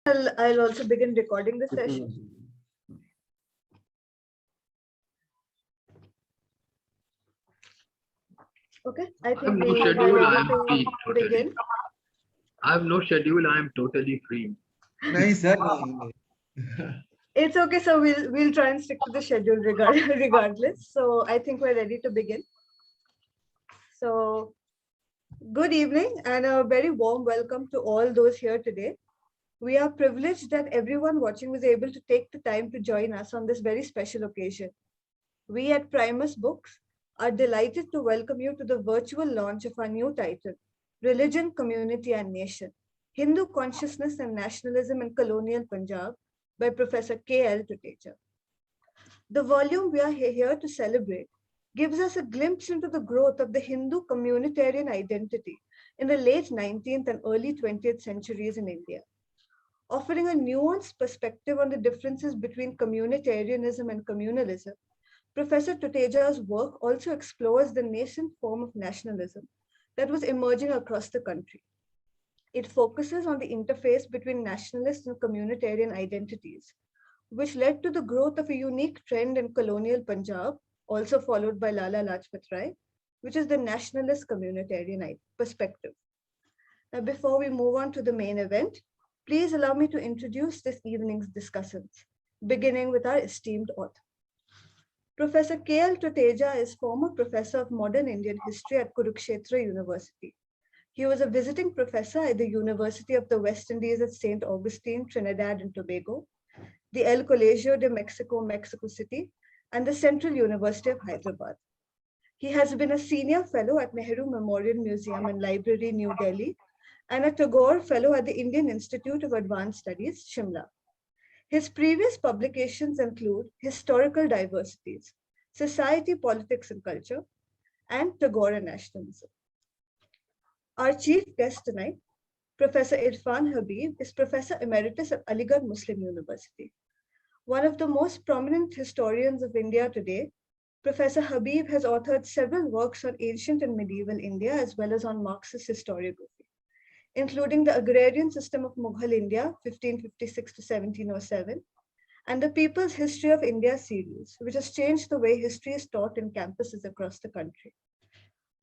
I'll also begin recording the session. Okay, I I have think no we schedule. are I ready am free to totally. begin. I have no schedule. I am totally free. Nice, sir. It's okay, so we'll try and stick to the schedule regardless. So I think we're ready to begin. So good evening and a very warm welcome to all those here today. We are privileged that everyone watching was able to take the time to join us on this very special occasion. We at Primus Books are delighted to welcome you to the virtual launch of our new title, Religion, Community and Nation, Hindu Consciousness and Nationalism in Colonial Punjab by Professor L Tuteja. The volume we are here to celebrate gives us a glimpse into the growth of the Hindu communitarian identity in the late 19th and early 20th centuries in India, offering a nuanced perspective on the differences between communitarianism and communalism. Professor Tuteja's work also explores the nascent form of nationalism that was emerging across the country. It focuses on the interface between nationalist and communitarian identities, which led to the growth of a unique trend in colonial Punjab, also followed by Lala Lajpat Rai, which is the nationalist communitarian perspective. Now, before we move on to the main event, please allow me to introduce this evening's discussants, beginning with our esteemed author. Professor L Tuteja is former professor of modern Indian history at Kurukshetra University. He was a visiting professor at the University of the West Indies at St. Augustine, Trinidad and Tobago, the El Colegio de Mexico, Mexico City, and the Central University of Hyderabad. He has been a senior fellow at Nehru Memorial Museum and Library, New Delhi, and a Tagore Fellow at the Indian Institute of Advanced Studies, Shimla. His previous publications include Historical Diversities, Society, Politics and Culture, and Tagore and Nationalism. Our chief guest tonight, Professor Irfan Habib, is Professor Emeritus at Aligarh Muslim University. One of the most prominent historians of India today, Professor Habib has authored several works on ancient and medieval India as well as on Marxist historiography, including the Agrarian System of Mughal India, 1556 to 1707, and the People's History of India series, which has changed the way history is taught in campuses across the country.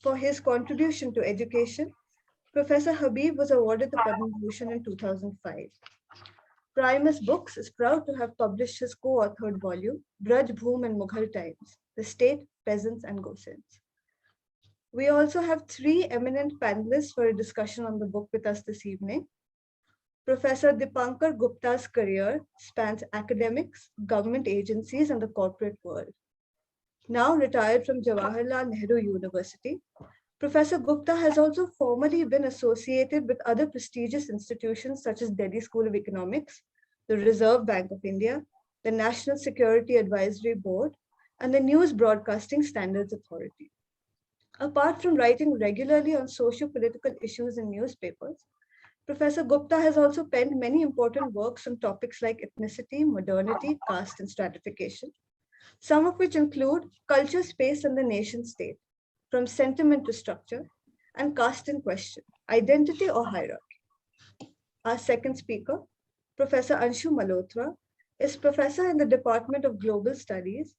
For his contribution to education, Professor Habib was awarded the Padma Bhushan in 2005. Primus Books is proud to have published his co-authored volume, Braj Bhoom and Mughal Times, The State, Peasants and Gosens. We also have three eminent panelists for a discussion on the book with us this evening. Professor Dipankar Gupta's career spans academics, government agencies, and the corporate world. Now retired from Jawaharlal Nehru University, Professor Gupta has also formerly been associated with other prestigious institutions such as Delhi School of Economics, the Reserve Bank of India, the National Security Advisory Board, and the News Broadcasting Standards Authority. Apart from writing regularly on socio-political issues in newspapers, Professor Gupta has also penned many important works on topics like ethnicity, modernity, caste, and stratification, some of which include culture, space, and the nation state, from sentiment to structure, and caste in question, identity or hierarchy. Our second speaker, Professor Anshu Malhotra, is professor in the Department of Global Studies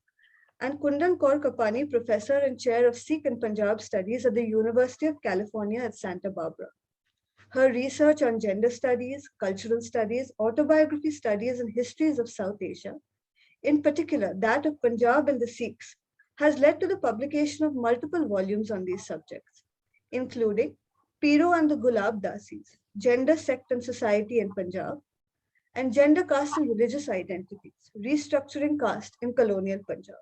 and Kundan Kaur Kapani Professor and Chair of Sikh and Punjab Studies at the University of California at Santa Barbara. Her research on gender studies, cultural studies, autobiography studies, and histories of South Asia, in particular that of Punjab and the Sikhs, has led to the publication of multiple volumes on these subjects, including Piro and the Gulab Dasis, Gender, Sect and Society in Punjab, and Gender, Caste and Religious Identities, Restructuring Caste in Colonial Punjab.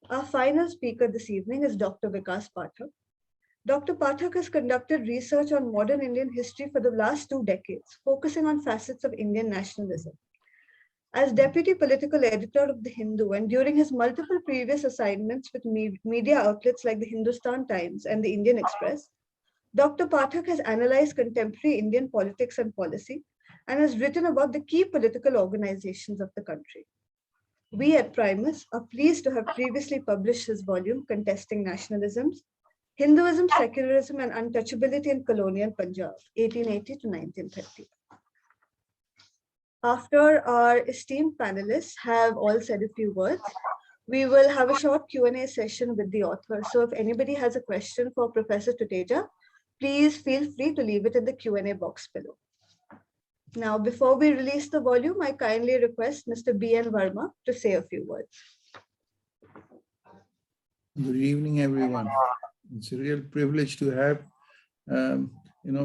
Our final speaker this evening is Dr. Vikas Pathak. Dr. Pathak has conducted research on modern Indian history for the last 2 decades, focusing on facets of Indian nationalism. As deputy political editor of The Hindu and during his multiple previous assignments with media outlets like the Hindustan Times and the Indian Express, Dr. Pathak has analyzed contemporary Indian politics and policy and has written about the key political organizations of the country. We at Primus are pleased to have previously published his volume, Contesting Nationalisms, Hinduism, Secularism and Untouchability in Colonial Punjab, 1880 to 1930. After our esteemed panelists have all said a few words, we will have a short Q&A session with the author. So if anybody has a question for Professor Tuteja, please feel free to leave it in the Q&A box below. Now, before we release the volume, I kindly request Mr. B.N. Verma to say a few words. Good evening, everyone. It's a real privilege to have,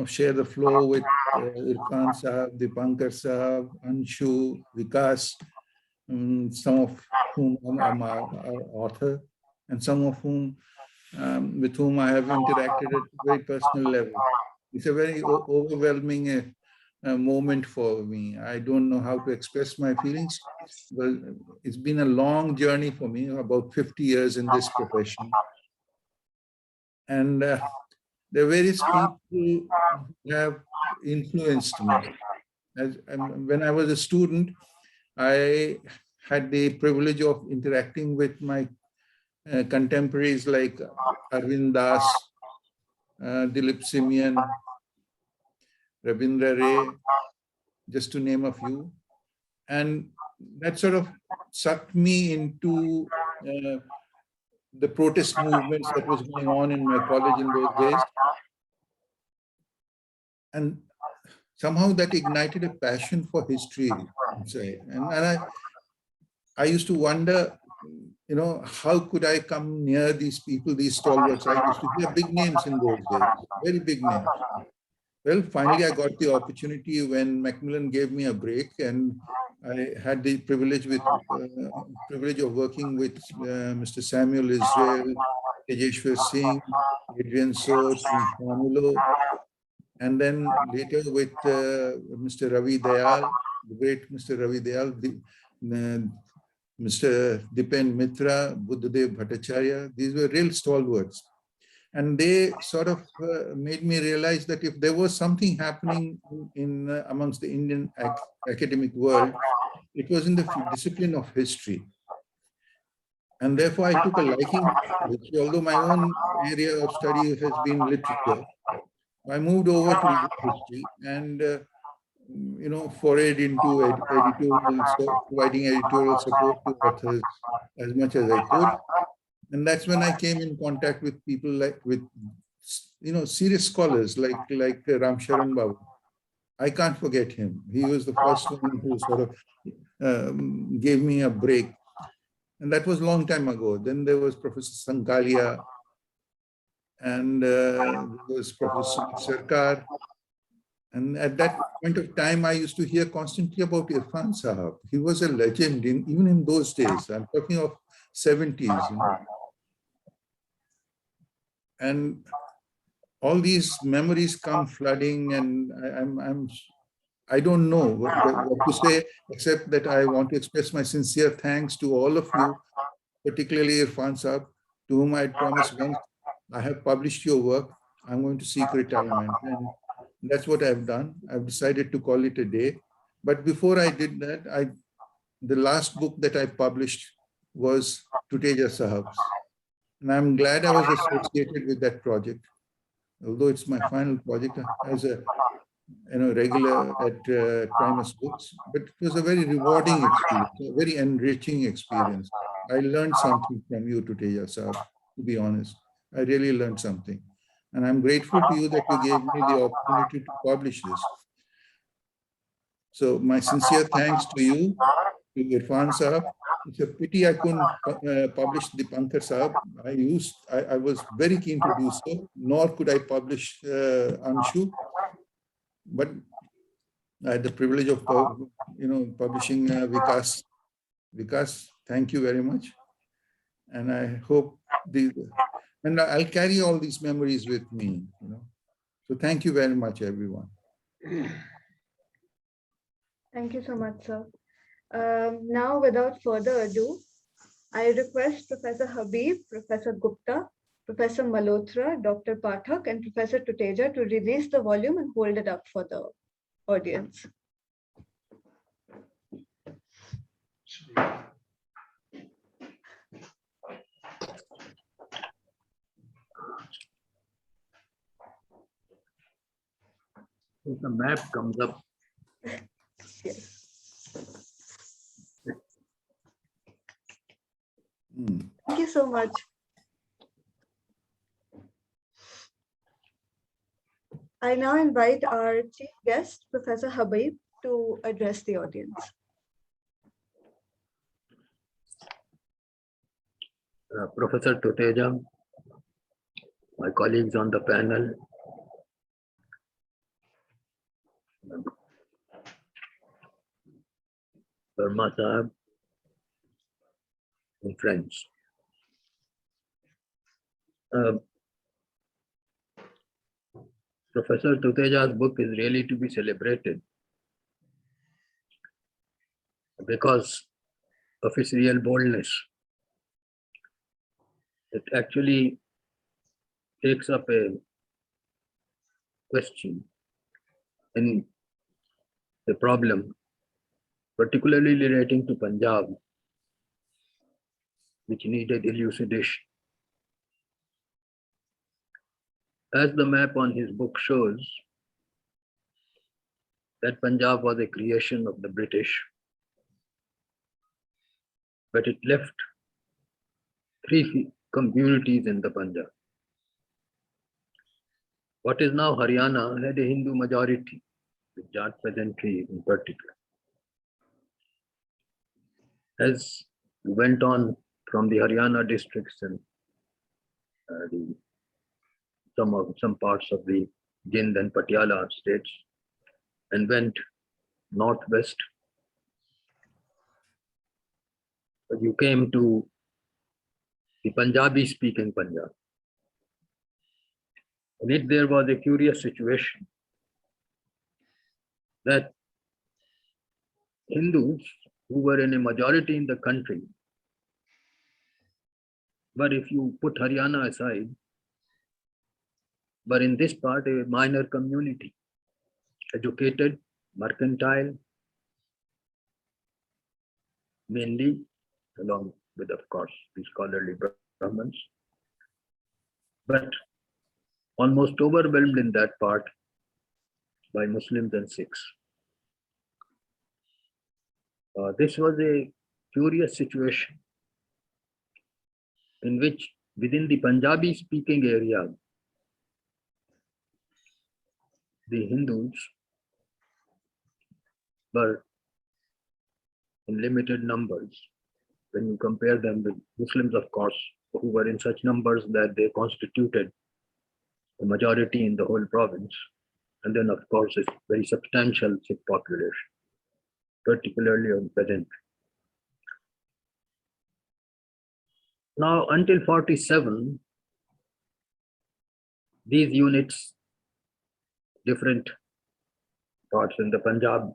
share the floor with Irfan Sahab, Dipankar Sahab, Anshu, Vikas, some of whom are our author, and some of whom with whom I have interacted at a very personal level. It's a very overwhelming moment for me. I don't know how to express my feelings. Well, it's been a long journey for me, about 50 years in this profession. And there are various people who have influenced me. When I was a student, I had the privilege of interacting with my contemporaries like Arvind Das, Dilip Simyan, Rabindra Ray, just to name a few. And that sort of sucked me into the protest movements that was going on in my college in those days. And somehow that ignited a passion for history inside. And I used to wonder, how could I come near these people, these stalwarts? I used to hear big names in those days, very big names. Well, finally, I got the opportunity when Macmillan gave me a break, and I had the privilege of working with Mr. Samuel Israel, Tejeshwar Singh, Adrian Soot, Pamulo, and then later with Mr. Ravi Dayal, the great Mr. Ravi Dayal, Mr. Dipen Mitra, Buddhadev Bhattacharya. These were real stalwarts. And they sort of made me realize that if there was something happening in amongst the Indian academic world, it was in the discipline of history. And therefore, I took a liking to history, although my own area of study has been literature. I moved over to history and, forayed into providing editorial support to authors as much as I could. And that's when I came in contact with people serious scholars like Ram Sharan Babu. I can't forget him. He was the first one who sort of gave me a break. And that was a long time ago. Then there was Professor Sankalia, and there was Professor Sarkar. And at that point of time, I used to hear constantly about Irfan Sahab. He was a legend even in those days. I'm talking of 70s. And all these memories come flooding, and I don't know what to say, except that I want to express my sincere thanks to all of you, particularly Irfan Sahab, to whom I promised once, I have published your work, I'm going to seek retirement. And that's what I've done. I've decided to call it a day. But before I did that, the last book that I published was Tuteja Sahab's. And I'm glad I was associated with that project, although it's my final project as a regular at Primus Books. But it was a very rewarding experience, a very enriching experience. I learned something from you, Tuteja Sahab, to be honest. I really learned something. And I'm grateful to you that you gave me the opportunity to publish this. So my sincere thanks to you, to Irfan Sahab. It's a pity I couldn't publish Dipankar Sahab. I was very keen to do so, nor could I publish Anshu. But I had the privilege of, publishing Vikas. Vikas, thank you very much. And I hope and I'll carry all these memories with me, So thank you very much, everyone. Thank you so much, sir. Now, without further ado, I request Professor Habib, Professor Gupta, Professor Malhotra, Dr. Pathak, and Professor Tuteja to release the volume and hold it up for the audience. The map comes up. Yes. so much. I now invite our chief guest, Professor Habib, to address the audience. Professor Tuteja, my colleagues on the panel, Verma Sahab, and friends. Professor Tuteja's book is really to be celebrated because of its real boldness. It actually takes up a question and the problem, particularly relating to Punjab, which needed elucidation. As the map on his book shows, that Punjab was a creation of the British, but it left three communities in the Punjab. What is now Haryana had a Hindu majority, with Jat peasantry in particular. As we went on from the Haryana districts and some parts of the Jind and Patiala states, and went northwest, you came to the Punjabi-speaking Punjab. In it, there was a curious situation that Hindus who were in a majority in the country, but if you put Haryana aside, but in this part, a minor community, educated, mercantile, mainly, along with, of course, the scholarly Brahmins, but almost overwhelmed in that part by Muslims and Sikhs. This was a curious situation in which within the Punjabi speaking area, the Hindus were in limited numbers when you compare them with Muslims, of course, who were in such numbers that they constituted the majority in the whole province. And then, of course, a very substantial Sikh population, particularly on peasantry. Now, until 47, these units, different parts in the Punjab,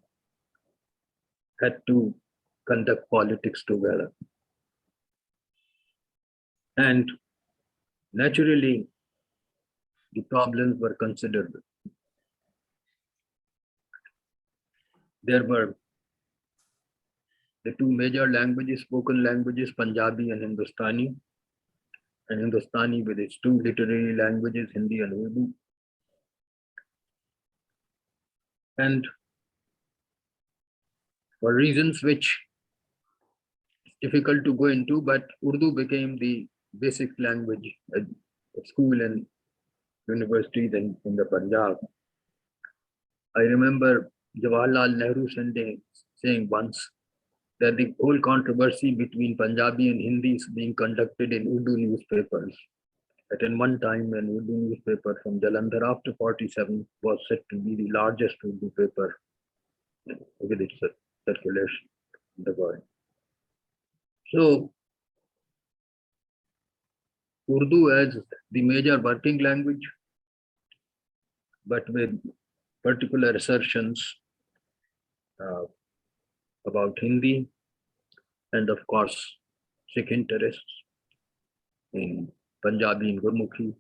had to conduct politics together. And naturally, the problems were considerable. There were the two major languages, spoken languages, Punjabi and Hindustani with its two literary languages, Hindi and Urdu. And for reasons which it's difficult to go into, but Urdu became the basic language at school and universities in the Punjab. I remember Jawaharlal Nehru saying once that the whole controversy between Punjabi and Hindi is being conducted in Urdu newspapers. That in one time an Urdu newspaper from Jalandhar after 47 was said to be the largest Urdu paper with its circulation in the world. So Urdu as the major working language, but with particular assertions about Hindi and of course Sikh interests in Punjabi and Gurmukhi.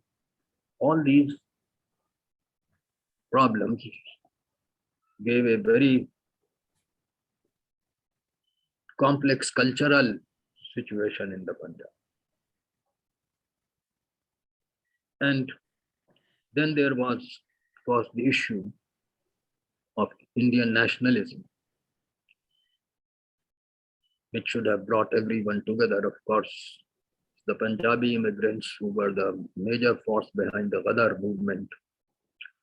All these problems gave a very complex cultural situation in the Punjab. And then there was, of course, the issue of Indian nationalism, which should have brought everyone together. Of course, the Punjabi immigrants who were the major force behind the Ghadar movement,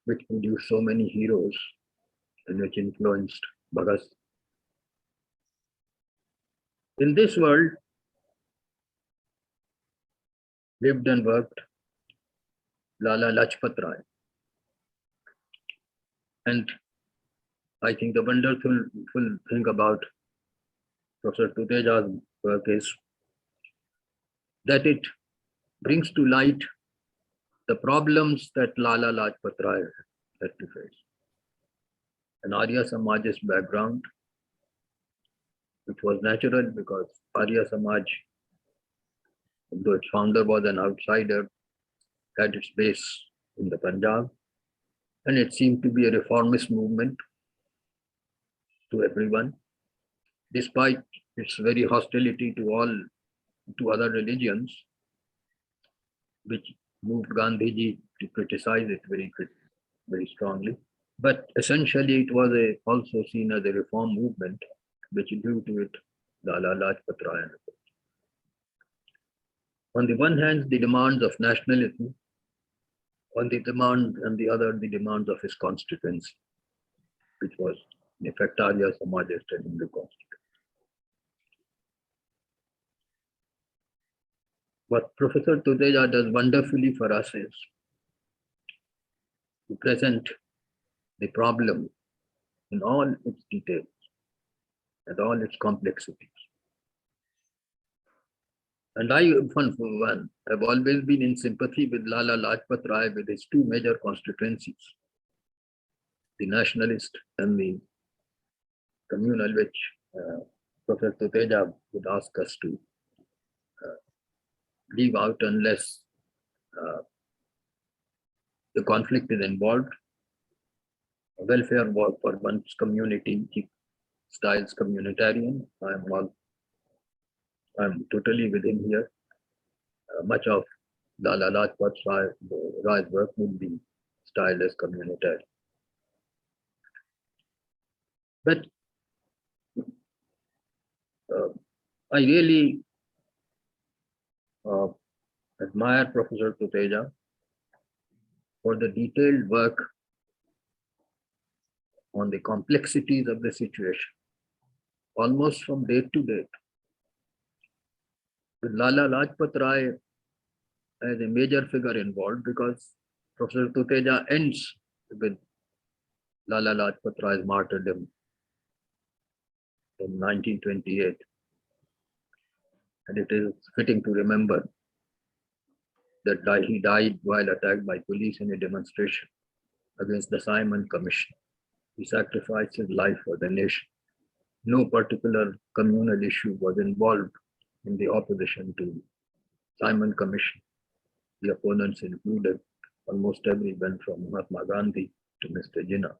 which produced so many heroes and which influenced Bhagat. In this world, lived and worked Lala Lajpat Rai. And I think the wonderful thing about Professor Tuteja's work is that it brings to light the problems that Lala Lajpat Rai had to face. An Arya Samaj's background, which was natural because Arya Samaj, though its founder was an outsider, had its base in the Punjab, and it seemed to be a reformist movement to everyone, despite its very hostility to other religions, which moved Gandhiji to criticize it very strongly. But essentially, it was also seen as a reform movement, which drew to it Lala Lajpat Rai. On the one hand, the demands of nationalism, on the demands of his constituency, which was in effect Arya Samaj's Hindu constituency. What Professor Tuteja does wonderfully for us is to present the problem in all its details and all its complexities. And I, for one, have always been in sympathy with Lala Lajpat Rai with his two major constituencies, the nationalist and the communal, which Professor Tuteja would ask us to leave out unless the conflict is involved. Welfare work for one's community, he styles communitarian. I'm totally with him here. Much of Lala Lajpat Rai's work would be styled as communitarian. But I really admire Professor Tuteja for the detailed work on the complexities of the situation, almost from date to date. With Lala Lajpat Rai as a major figure involved, because Professor Tuteja ends with Lala Lajpat Rai's martyrdom in 1928. And it is fitting to remember that he died while attacked by police in a demonstration against the Simon Commission. He sacrificed his life for the nation. No particular communal issue was involved in the opposition to Simon Commission. The opponents included almost everyone from Mahatma Gandhi to Mr. Jinnah.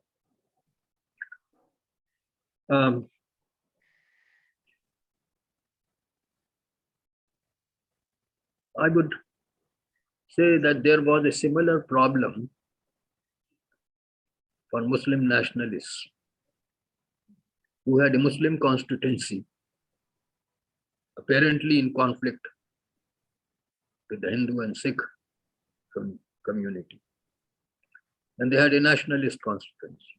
I would say that there was a similar problem for Muslim nationalists who had a Muslim constituency, apparently in conflict with the Hindu and Sikh community. And they had a nationalist constituency.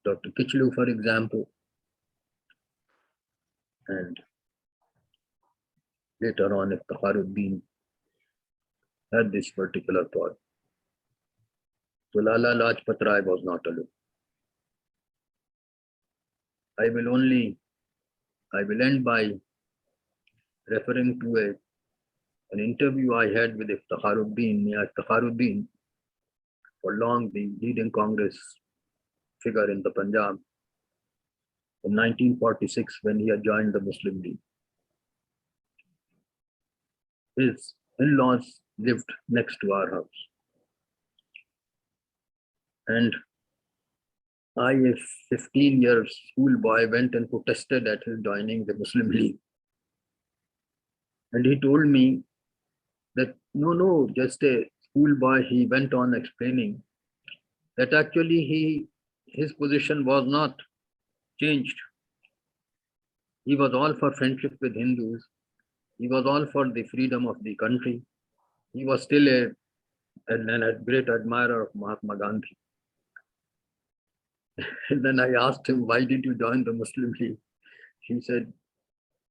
Dr. Kichlu, for example, and later on Iftikharuddin had this particular thought. So Lala Lajpat Rai was not alone. I will end by referring to an interview I had with Iftikharuddin, for long the leading Congress figure in the Punjab, in 1946 when he had joined the Muslim League. His in-laws lived next to our house. And I, a 15-year schoolboy, went and protested at his joining the Muslim League. And he told me that, no, just a schoolboy. He went on explaining that actually his position was not changed. He was all for friendship with Hindus. He was all for the freedom of the country. He was still a great admirer of Mahatma Gandhi. And then I asked him, why did you join the Muslim League? He said,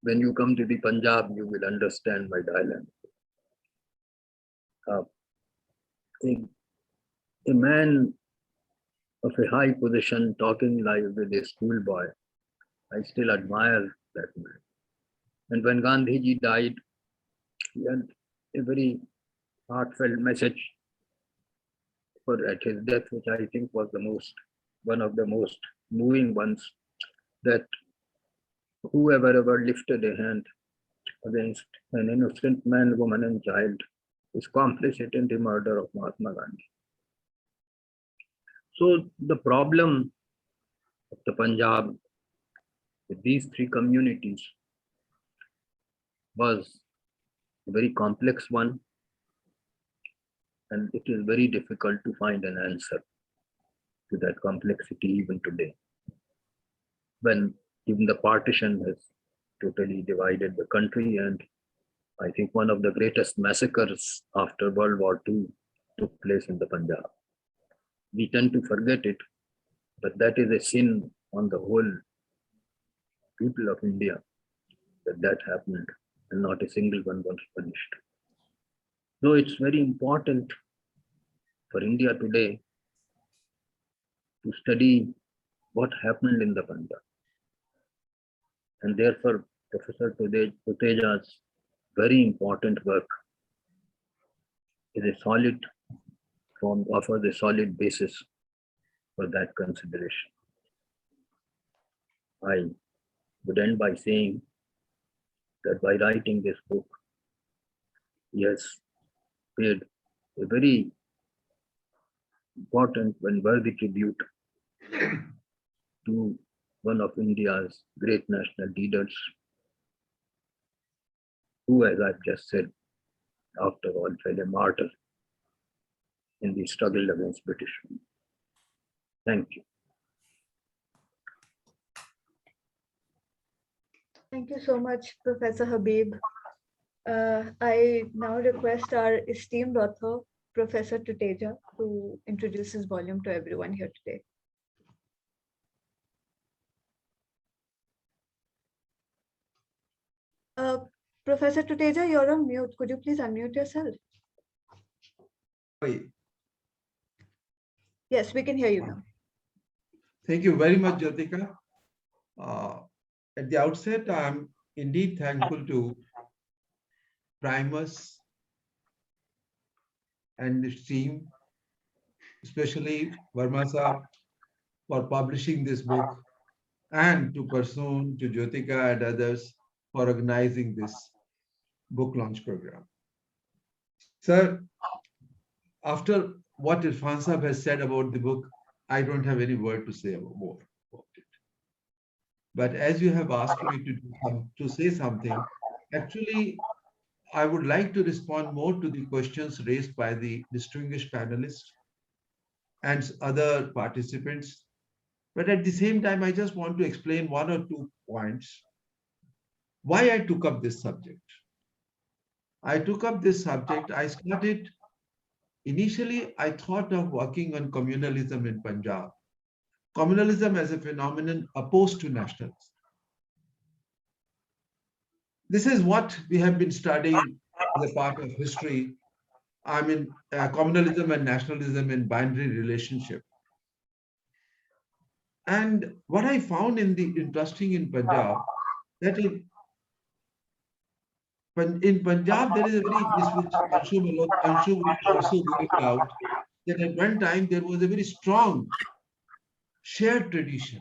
when you come to the Punjab, you will understand my dilemma. A man of a high position talking like with a schoolboy, I still admire that man. And when Gandhiji died, he had a very heartfelt message at his death, which I think was one of the most moving ones, that whoever ever lifted a hand against an innocent man, woman, and child is complicit in the murder of Mahatma Gandhi. So the problem of the Punjab with these three communities was a very complex one, and it is very difficult to find an answer to that complexity even today, when even the partition has totally divided the country. And I think one of the greatest massacres after World War II took place in the Punjab. We tend to forget it, but that is a sin on the whole people of India, that happened and not a single one was punished. So it's very important for India today to study what happened in the Punjab. And therefore, Professor Tuteja's very important work is offers a solid basis for that consideration. I would end by saying that by writing this book, he has paid a very important and worthy tribute to one of India's great national leaders, who, as I've just said, after all, fell a martyr in the struggle against British rule. Thank you. Thank you so much, Professor Habib. I now request our esteemed author, Professor Tuteja, to introduce his volume to everyone here today. Professor Tuteja, you're on mute. Could you please unmute yourself? Sorry. Yes, we can hear you now. Thank you very much, Jyotika. At the outset, I'm indeed thankful to Primus and his team, especially Verma Saab, for publishing this book, and to Parsoon, to Jyotika and others for organizing this book launch program. Sir, after what Irfan Saab has said about the book, I don't have any word to say more about it. But as you have asked me to say something, actually, I would like to respond more to the questions raised by the distinguished panelists and other participants. But at the same time, I just want to explain one or two points why I took up this subject. I took up this subject, initially, I thought of working on communalism in Punjab. Communalism as a phenomenon opposed to nationalism. This is what we have been studying as a part of history. I mean, communalism and nationalism in binary relationship. And what I found interesting in Punjab, that in Punjab, there is a which Anshu Malhotra also worked out, that at one time there was a very strong shared tradition.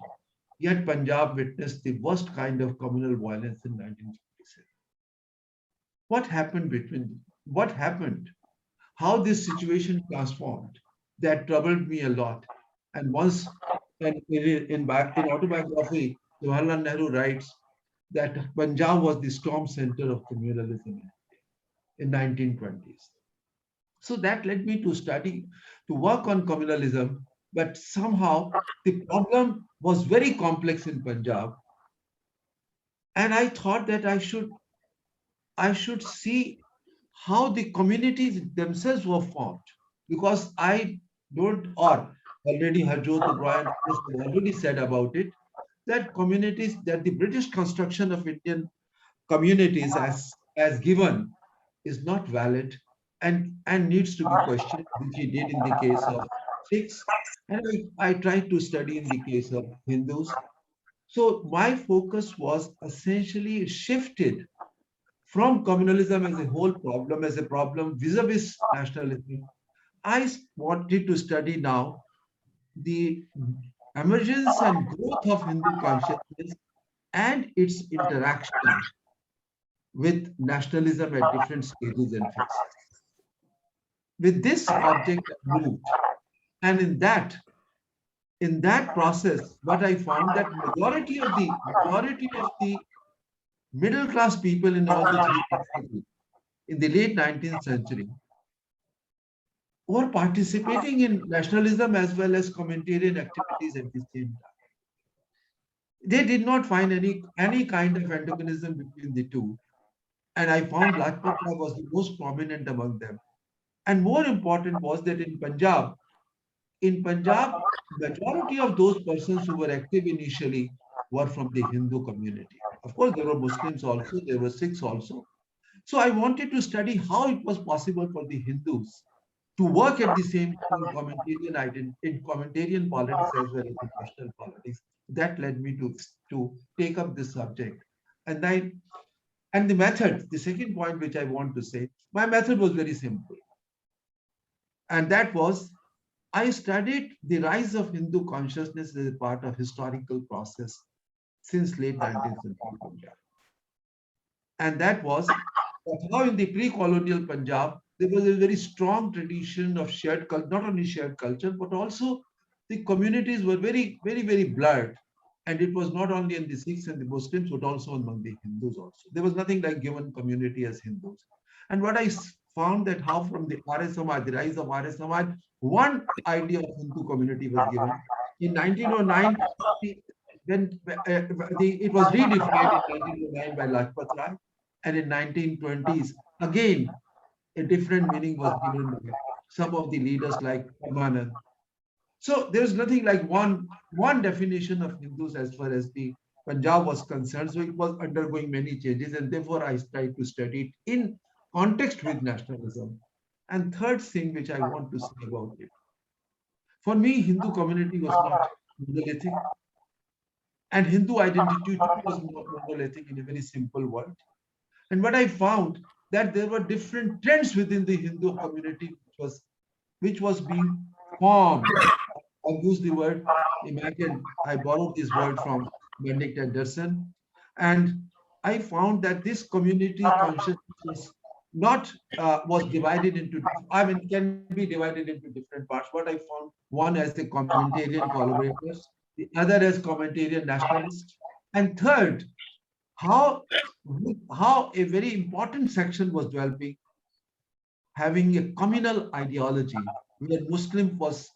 Yet Punjab witnessed the worst kind of communal violence in 1957. What happened? How this situation transformed? That troubled me a lot. And once in autobiography, Jawaharlal Nehru writes that Punjab was the storm center of communalism in 1920s. So that led me to work on communalism, but somehow the problem was very complex in Punjab. And I thought that I should see how the communities themselves were formed. Because I don't, or already Harjot O'Brien has already said about it, that communities, that the British construction of Indian communities as given is not valid and needs to be questioned, which he did in the case of Sikhs. And I tried to study in the case of Hindus. So my focus was essentially shifted from communalism as a whole problem, as a problem vis-a-vis nationalism. I wanted to study now the emergence and growth of Hindu consciousness and its interaction with nationalism at different stages and phases. With this object I moved, and in that process, what I found that majority of the middle class people in all the three countries in the late 19th century were participating in nationalism as well as communitarian activities at the same time. They did not find any kind of antagonism between the two, and I found Lajpat Rai was the most prominent among them. And more important was that in Punjab, majority of those persons who were active initially were from the Hindu community. Of course, there were Muslims also, there were Sikhs also. So I wanted to study how it was possible for the Hindus to work at the same time in communitarian politics as well as in national politics. That led me to take up this subject. And I and the method, the second point which I want to say, my method was very simple. And that was I studied the rise of Hindu consciousness as a part of historical process since late 19th century Punjab. And that was that how in the pre-colonial Punjab, there was a very strong tradition of shared culture, not only shared culture, but also the communities were very, very, very blurred. And it was not only in the Sikhs and the Muslims, but also among the Hindus also. There was nothing like given community as Hindus. And what I found that how from the Arya Samaj, the rise of Arya Samaj, one idea of Hindu community was given. In 1909, it was redefined in 1909 by Lajpat Rai, and in 1920s, again, a different meaning was given by some of the leaders like Ramanand. So there's nothing like one definition of Hindus as far as the Punjab was concerned. So it was undergoing many changes, and therefore I tried to study it in context with nationalism. And third thing which I want to say about it, for me, Hindu community was not monolithic, and Hindu identity too was not monolithic in a very simple word. And what I found that there were different trends within the Hindu community which was being formed. I use the word, imagine, I borrowed this word from Benedict Anderson, and I found that this community consciousness was not was divided into, I mean, can be divided into different parts. What I found, one as the communitarian collaborators, the other as communitarian nationalists, and third, how how a very important section was developing, having a communal ideology where Muslim was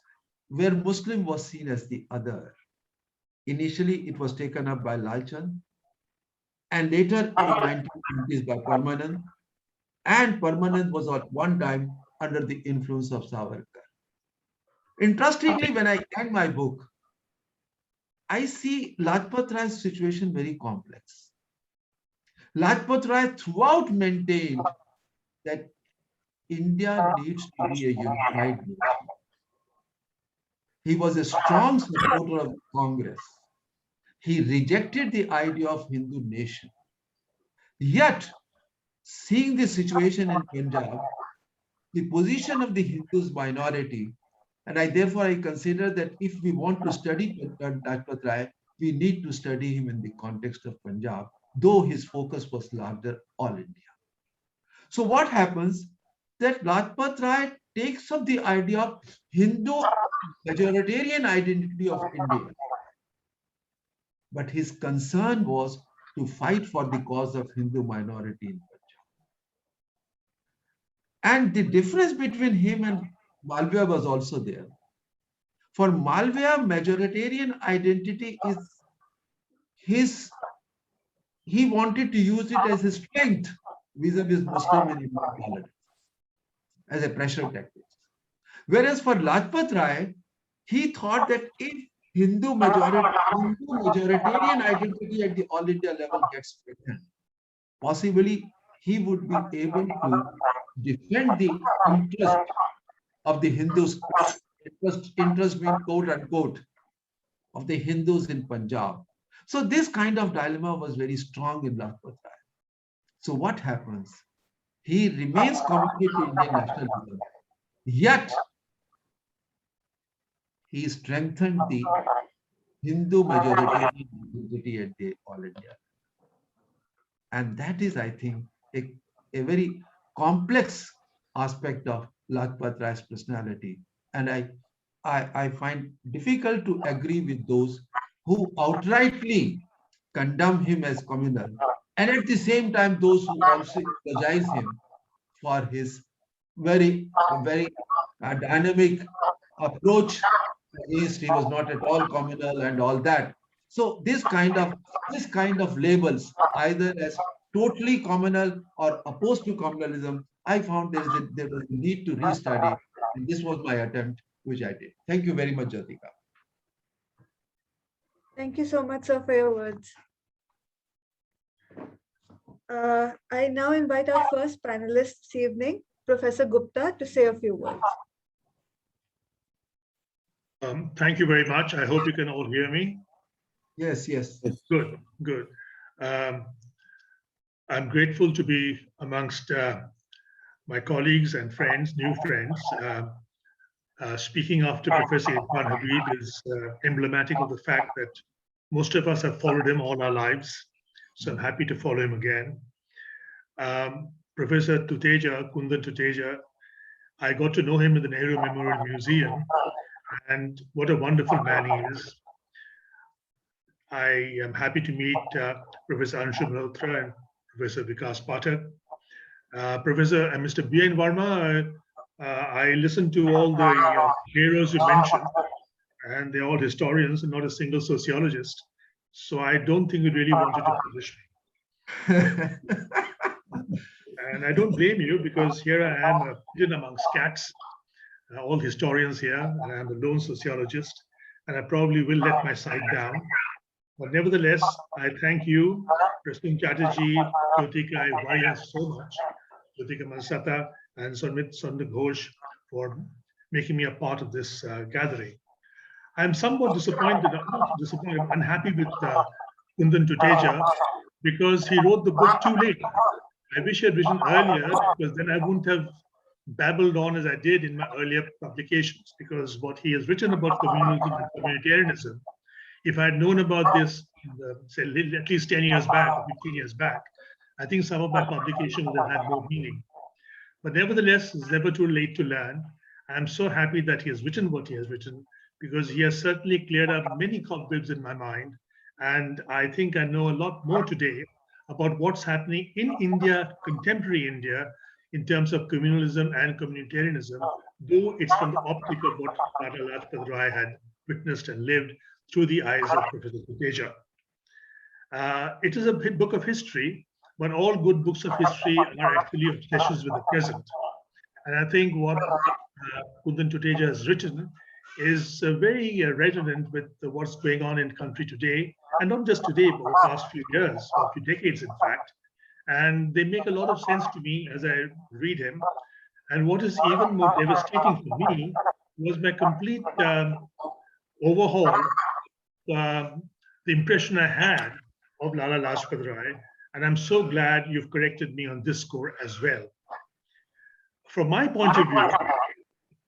seen as the other. Initially, it was taken up by Lal Chand, and later in 1920s by Parmanand. And Parmanand was at one time under the influence of Savarkar. Interestingly, when I end my book, I see Lajpat Rai's situation very complex. Lajpat Rai throughout maintained that India needs to be a unified nation. He was a strong supporter of Congress. He rejected the idea of Hindu nation. Yet, seeing the situation in Punjab, the position of the Hindus minority, and therefore I consider that if we want to study Lajpat Rai, we need to study him in the context of Punjab, though his focus was larger all India. So what happens that Lajpat Rai takes up the idea of Hindu majoritarian identity of India, but his concern was to fight for the cause of Hindu minority in Punjab. And the difference between him and Malviya was also there. For Malviya, majoritarian identity is he wanted to use it as a strength vis-a-vis Muslim in Indian politics, as a pressure tactic. Whereas for Lajpat Rai, he thought that if Hindu majoritarian identity at the all India level gets strengthened, possibly he would be able to defend the interest of the Hindus, interest means quote unquote, of the Hindus in Punjab. So this kind of dilemma was very strong in Lajpat Rai. So what happens? He remains committed to Indian nationalism, yet he strengthened the Hindu majoritarian identity at the all India. And that is, I think, a very complex aspect of Lajpat Rai's personality. And I find difficult to agree with those who outrightly condemn him as communal, and at the same time those who also eulogize him for his very dynamic approach against he was not at all communal and all that. So this kind of labels, either as totally communal or opposed to communalism, I found there was a need to restudy, and this was my attempt, which I did. Thank you very much, Jyotika. Thank you so much, sir, for your words. I now invite our first panelist this evening, Professor Gupta, to say a few words. Thank you very much. I hope you can all hear me. Yes, yes. Good, good. I'm grateful to be amongst my colleagues and friends, new friends. Speaking after Professor Irfan Habib is emblematic of the fact that most of us have followed him all our lives. So I'm happy to follow him again. Professor Tuteja, Kundan Tuteja, I got to know him in the Nehru Memorial Museum, and what a wonderful man he is. I am happy to meet Professor Anshu Malhotra and Professor Vikas Pathak. Professor and Mr. B.N. Varma, I listened to all the heroes you mentioned, and they're all historians and not a single sociologist. So I don't think you really wanted to publish me. And I don't blame you, because here I am, hidden amongst cats, all historians here, and I'm a lone sociologist, and I probably will let my side down. But nevertheless, I thank you, President Chatterjee, Jyotika Ivaya so much, Jyotika Mansata, and Sundar Ghosh for making me a part of this gathering. I'm somewhat disappointed, unhappy with Kundan Tuteja, because he wrote the book too late. I wish he had written earlier, because then I wouldn't have babbled on as I did in my earlier publications, because what he has written about communalism and communitarianism, if I had known about this, say, at least 10 years back or 15 years back, I think some of my publications would have had more meaning. But nevertheless, it's never too late to learn. I'm so happy that he has written what he has written, because he has certainly cleared up many cobwebs in my mind. And I think I know a lot more today about what's happening in India, contemporary India, in terms of communalism and communitarianism, though it's from the optic of what Lala Lajpat Rai had witnessed and lived through the eyes of Professor Tuteja. It is a book of history, but all good books of history are actually obsessions with the present. And I think what Kundan Tuteja has written is very resonant with what's going on in the country today, and not just today, but the past few years, or few decades, in fact. And they make a lot of sense to me as I read him. And what is even more devastating for me was my complete overhaul, the impression I had of Lala Lajpat Rai. And I'm so glad you've corrected me on this score as well. From my point of view,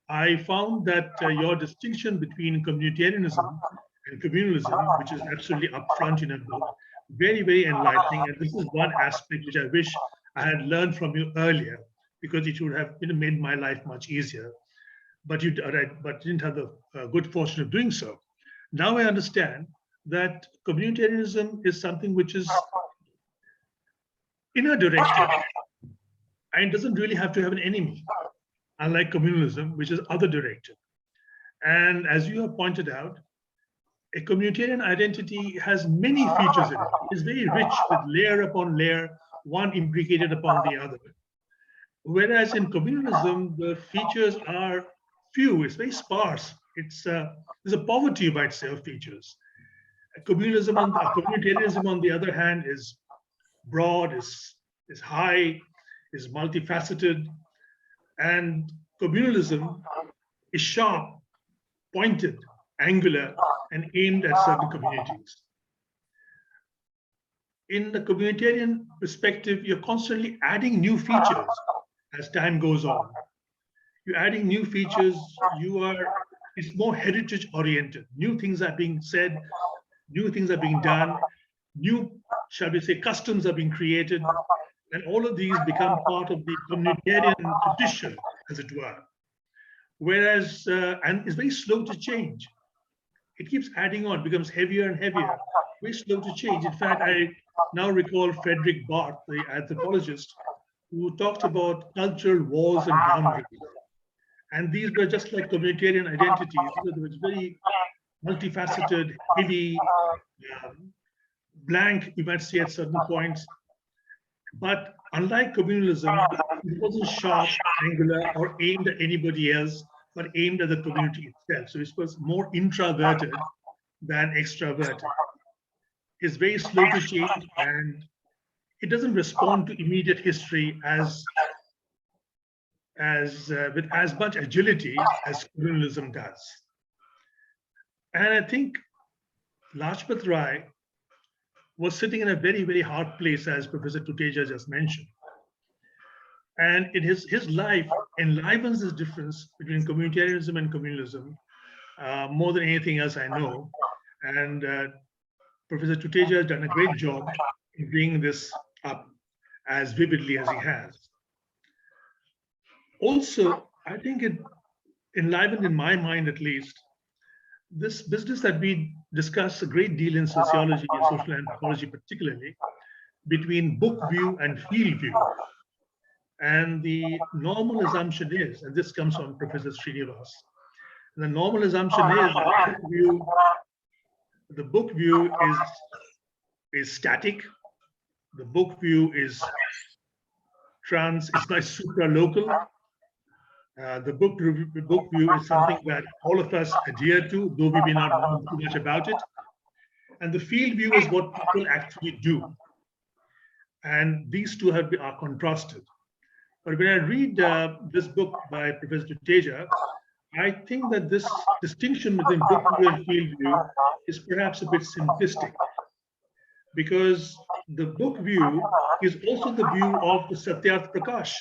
I found that your distinction between communitarianism and communalism, which is absolutely upfront in a book, very, very enlightening. And this is one aspect which I wish I had learned from you earlier, because it would have made my life much easier. But you didn't have the good fortune of doing so. Now I understand that communitarianism is something which is inner directed, and doesn't really have to have an enemy, unlike communalism, which is other directed. And as you have pointed out, a communitarian identity has many features in it. It's very rich with layer upon layer, one imbricated upon the other. Whereas in communalism, the features are few, it's very sparse. There's a poverty, you might say, of features. Communitarianism, on the other hand, is broad, is high, is multifaceted, and communalism is sharp, pointed, angular, and aimed at certain communities. In the communitarian perspective, you're constantly adding new features as time goes on. You're adding new features, it's more heritage oriented. New things are being said, new things are being done, new, shall we say, customs are being created, and all of these become part of the communitarian tradition, as it were. Whereas, and it's very slow to change. It keeps adding on, becomes heavier and heavier, very slow to change. In fact, I now recall Frederick Barth, the anthropologist, who talked about cultural walls and boundaries. And these were just like communitarian identities. It was very multifaceted, heavy, blank, you might say at certain points. But unlike communalism, it wasn't sharp, angular, or aimed at anybody else, but aimed at the community itself. So it was more introverted than extroverted. It's very slow to change, and it doesn't respond to immediate history with as much agility as colonialism does. And I think Lajpat Rai was sitting in a very, very hard place, as Professor Tuteja just mentioned. And his life enlivens this difference between communitarianism and communalism more than anything else I know. And Professor Tuteja has done a great job in bringing this up as vividly as he has. Also, I think it enlivened, in my mind at least, this business that we discuss a great deal in sociology and social anthropology particularly, between book view and field view. And the normal assumption is, and this comes from Professor Srinivas, the normal assumption is that the book view is static, the book view is it's not supra-local. The book view is something that all of us adhere to, though we may not know too much about it. And the field view is what people actually do. And these two are contrasted. But when I read this book by Professor Tuteja, I think that this distinction between book view and field view is perhaps a bit simplistic, because the book view is also the view of the Satyarth Prakash,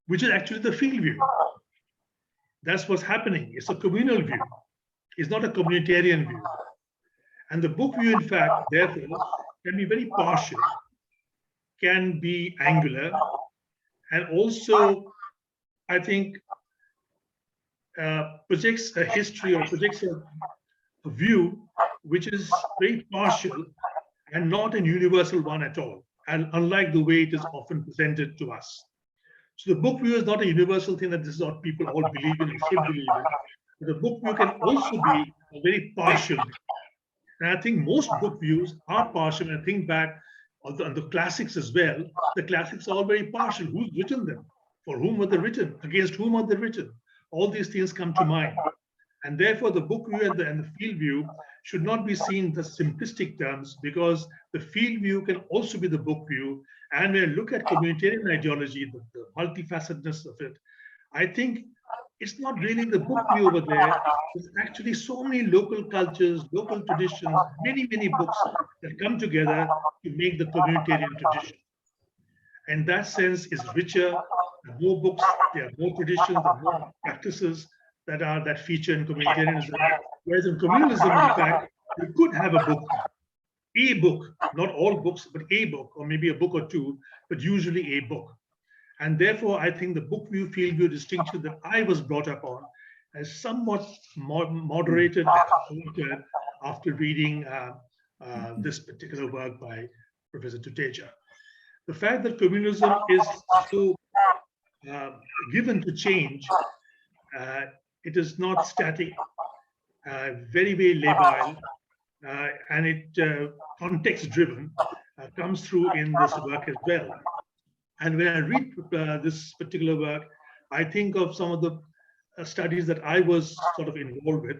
which is actually the field view. That's what's happening. It's a communal view. It's not a communitarian view. And the book view, in fact, therefore, can be very partial, can be angular, and also, I think, projects a history or projects a view which is very partial and not a universal one at all, and unlike the way it is often presented to us. So the book view is not a universal thing that this is what people all believe in or should believe in. But the book view can also be a very partial view. And I think most book views are partial. And I think back on the classics as well. The classics are all very partial. Who's written them? For whom were they written? Against whom are they written? All these things come to mind. And therefore, the book view and the field view should not be seen in the simplistic terms, because the field view can also be the book view. And when I look at communitarian ideology, the multifacetedness of it, I think it's not really the book view over there. There's actually so many local cultures, local traditions, many, many books that come together to make the communitarian tradition. In that sense, it's richer. There are more books, there are more traditions, there are more practices that feature in communitarianism. Whereas in communalism, in fact, you could have a book, not all books, but a book, or maybe a book or two, but usually a book. And therefore, I think the book view, field view distinction that I was brought up on has somewhat moderated after reading this particular work by Professor Tuteja. The fact that communalism is so given to change It is not static, very, very labile, and it context driven comes through in this work as well. And when I read this particular work, I think of some of the studies that I was sort of involved with.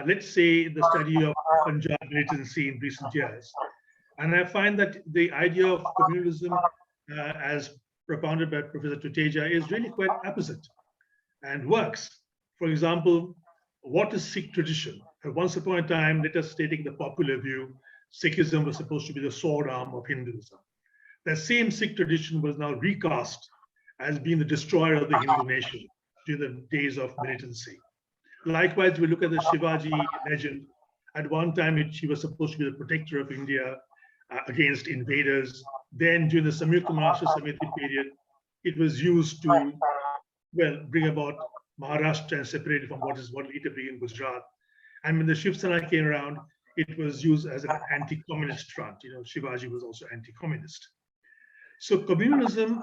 Let's say the study of Punjab militancy in recent years. And I find that the idea of communalism as propounded by Professor Tuteja is really quite apposite and works. For example, what is Sikh tradition? Once upon a time, let us take the popular view, Sikhism was supposed to be the sword arm of Hinduism. That same Sikh tradition was now recast as being the destroyer of the Hindu nation during the days of militancy. Likewise, we look at the Shivaji legend. At one time, he was supposed to be the protector of India against invaders. Then during the Samyukta Maharashtra Samiti period, it was used to, well, bring about Maharashtra and separate it from what later became Gujarat. And when the Shiv Sena came around, it was used as an anti-communist front. You know, Shivaji was also anti-communist. So communalism,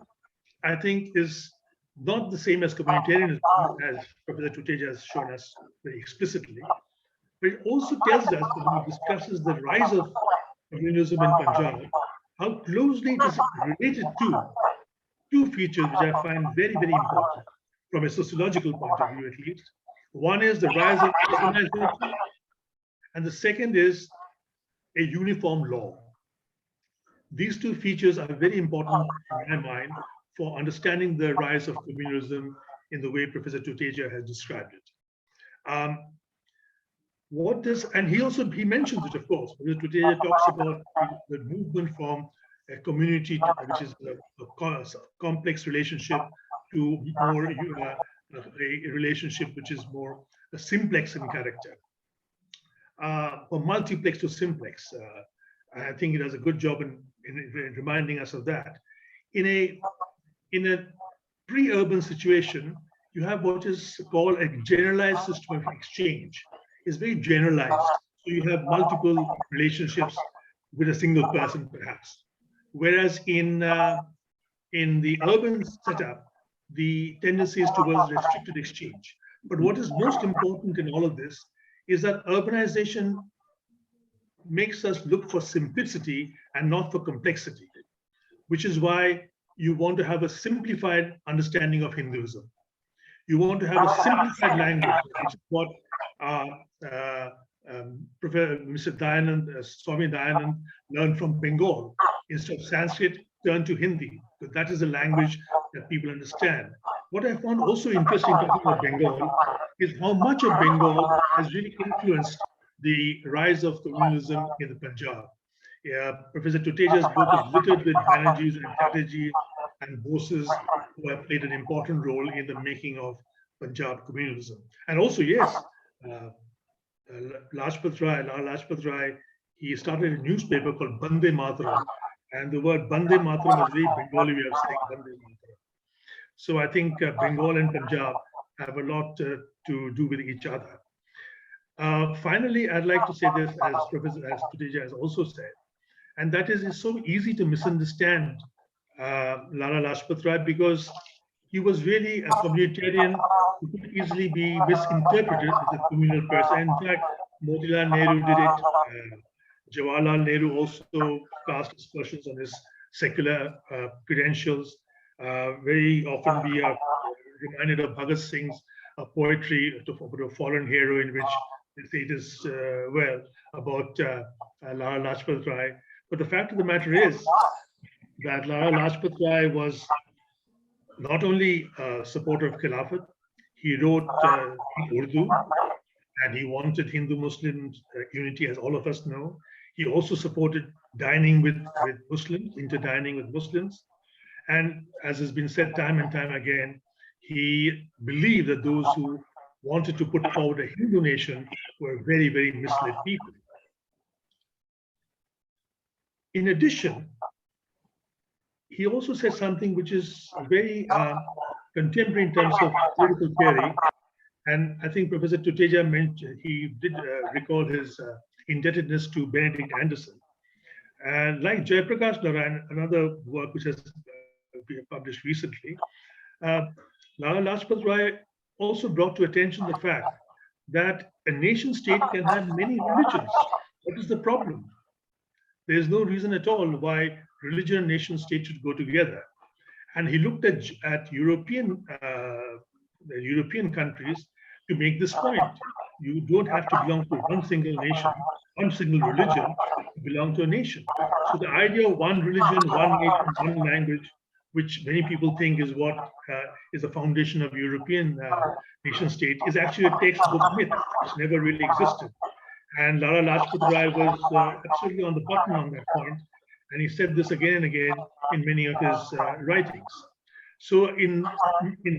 I think, is not the same as communitarianism, as Professor Tuteja has shown us very explicitly, but it also tells us, when he discusses the rise of communalism in Punjab, how closely it is related to two features which I find very, very important from a sociological point of view, at least. One is the rise of organization, and the second is a uniform law. These two features are very important in my mind for understanding the rise of communalism in the way Professor Tuteja has described it. And he mentions it, of course. Professor Tuteja talks about the movement from a community, which is a complex relationship, to more a relationship which is more simplex in character, or multiplex to simplex. I think it does a good job in reminding us of that. In a pre-urban situation, you have what is called a generalized system of exchange. It's very generalized. So you have multiple relationships with a single person, perhaps. Whereas in the urban setup, the tendency is towards restricted exchange. But what is most important in all of this is that urbanization makes us look for simplicity and not for complexity, which is why you want to have a simplified understanding of Hinduism. You want to have a simplified language, which is what Mr. Dayanand, Swami Dayanand learned from Bengal. Instead of Sanskrit, turn to Hindi, because that is a language that people understand. What I found also interesting talking about Bengal is how much of Bengal has really influenced the rise of communalism in the Punjab. Professor Tuteja's book is littered with Banerjees and Chatterjees and Boses who have played an important role in the making of Punjab communalism. And also, yes, Lajpat Rai, he started a newspaper called Bande Mataram. And the word Bande Mataram is very Bengali way of saying Bande Mataram. So I think Bengal and Punjab have a lot to do with each other. Finally, I'd like to say this, as Professor Tuteja has also said, and that is, it's so easy to misunderstand Lala Lajpat Rai, because he was really a communitarian who could easily be misinterpreted as a communal person. In fact, Motilal Nehru did it. Jawaharlal Nehru also cast aspersions on his secular credentials. Very often we are reminded of Bhagat Singh's poetry about a fallen hero, in which they say it is, well, about Lala Lajpat Rai. But the fact of the matter is that Lala Lajpat Rai was not only a supporter of Khilafat, he wrote in Urdu, and he wanted Hindu-Muslim unity, as all of us know. He also supported dining with Muslims, interdining with Muslims. And as has been said time and time again, he believed that those who wanted to put forward a Hindu nation were very, very misled people. In addition, he also said something which is very contemporary in terms of political theory. And I think Professor Tuteja mentioned, he did recall his indebtedness to Benedict Anderson. And like Jayaprakash Narayan, another work which has been published recently, Lala Lajpat Rai also brought to attention the fact that a nation state can have many religions. What is the problem? There is no reason at all why religion and nation state should go together. And he looked at European countries to make this point. You don't have to belong to one single nation, one single religion to belong to a nation. So the idea of one religion, one nation, one language, which many people think is what is the foundation of European nation state, is actually a textbook myth. It's never really existed. And Lala Lajpat Rai was absolutely on the button on that point, and he said this again and again in many of his writings. So in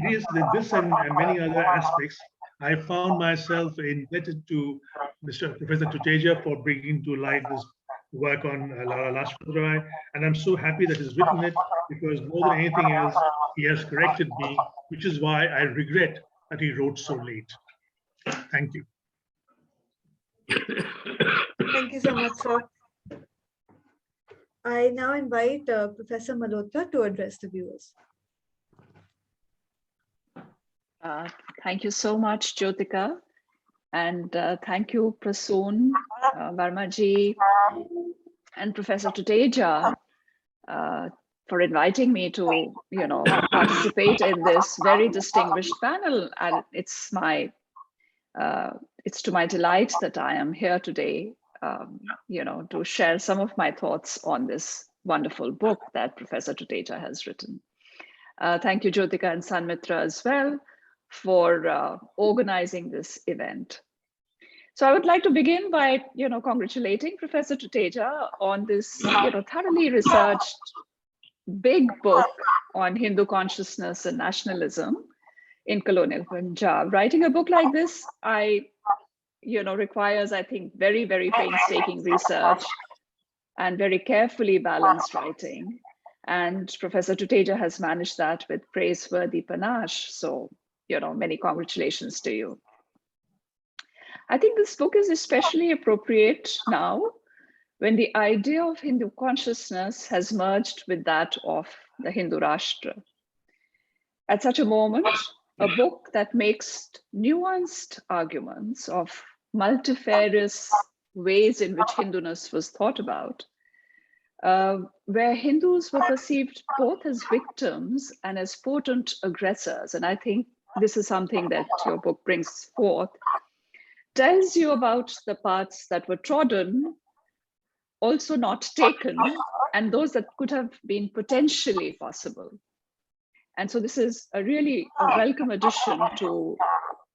this and many other aspects, I found myself indebted to Professor Tuteja for bringing to light this work on Lala Lajpat Rai, and I'm so happy that he's written it, because more than anything else, he has corrected me, which is why I regret that he wrote so late. Thank you. Thank you so much, sir. I now invite Professor Malhotra to address the viewers. Thank you so much, Jyotika. And thank you, Prasoon, Varmaji, and Professor Tuteja for inviting me to, participate in this very distinguished panel. And it's to my delight that I am here today, to share some of my thoughts on this wonderful book that Professor Tuteja has written. Thank you, Jyotika and Sanmitra as well, for organizing this event. So I would like to begin by, congratulating Professor Tuteja on this, thoroughly researched big book on Hindu consciousness and nationalism in colonial Punjab. Writing a book like this, requires, I think, very, very painstaking research and very carefully balanced writing. And Professor Tuteja has managed that with praiseworthy panache. So, many congratulations to you. I think this book is especially appropriate now when the idea of Hindu consciousness has merged with that of the Hindu Rashtra. At such a moment, a book that makes nuanced arguments of multifarious ways in which Hinduness was thought about, where Hindus were perceived both as victims and as potent aggressors. And I think this is something that your book brings forth, tells you about the paths that were trodden, also not taken, and those that could have been potentially possible. And so this is really a welcome addition to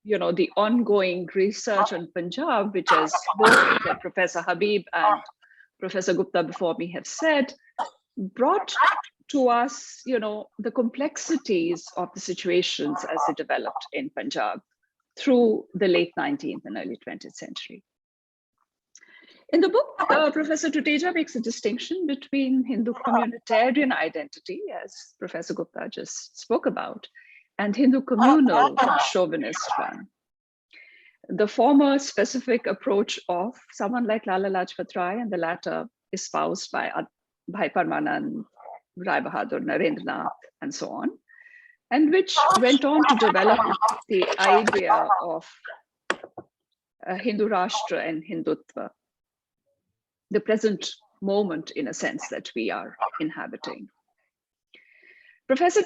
the ongoing research on Punjab, which, as both Professor Habib and Professor Gupta before me have said, brought to us, the complexities of the situations as they developed in Punjab through the late 19th and early 20th century. In the book, Professor Tuteja makes a distinction between Hindu communitarian identity, as Professor Gupta just spoke about, and Hindu communal chauvinist one. The former specific approach of someone like Lala Lajpat Rai, and the latter espoused by Bhai Parmanand, Rai Bahadur, Narendranath, and so on, and which went on to develop the idea of Hindu Rashtra and Hindutva, the present moment, in a sense, that we are inhabiting. Professor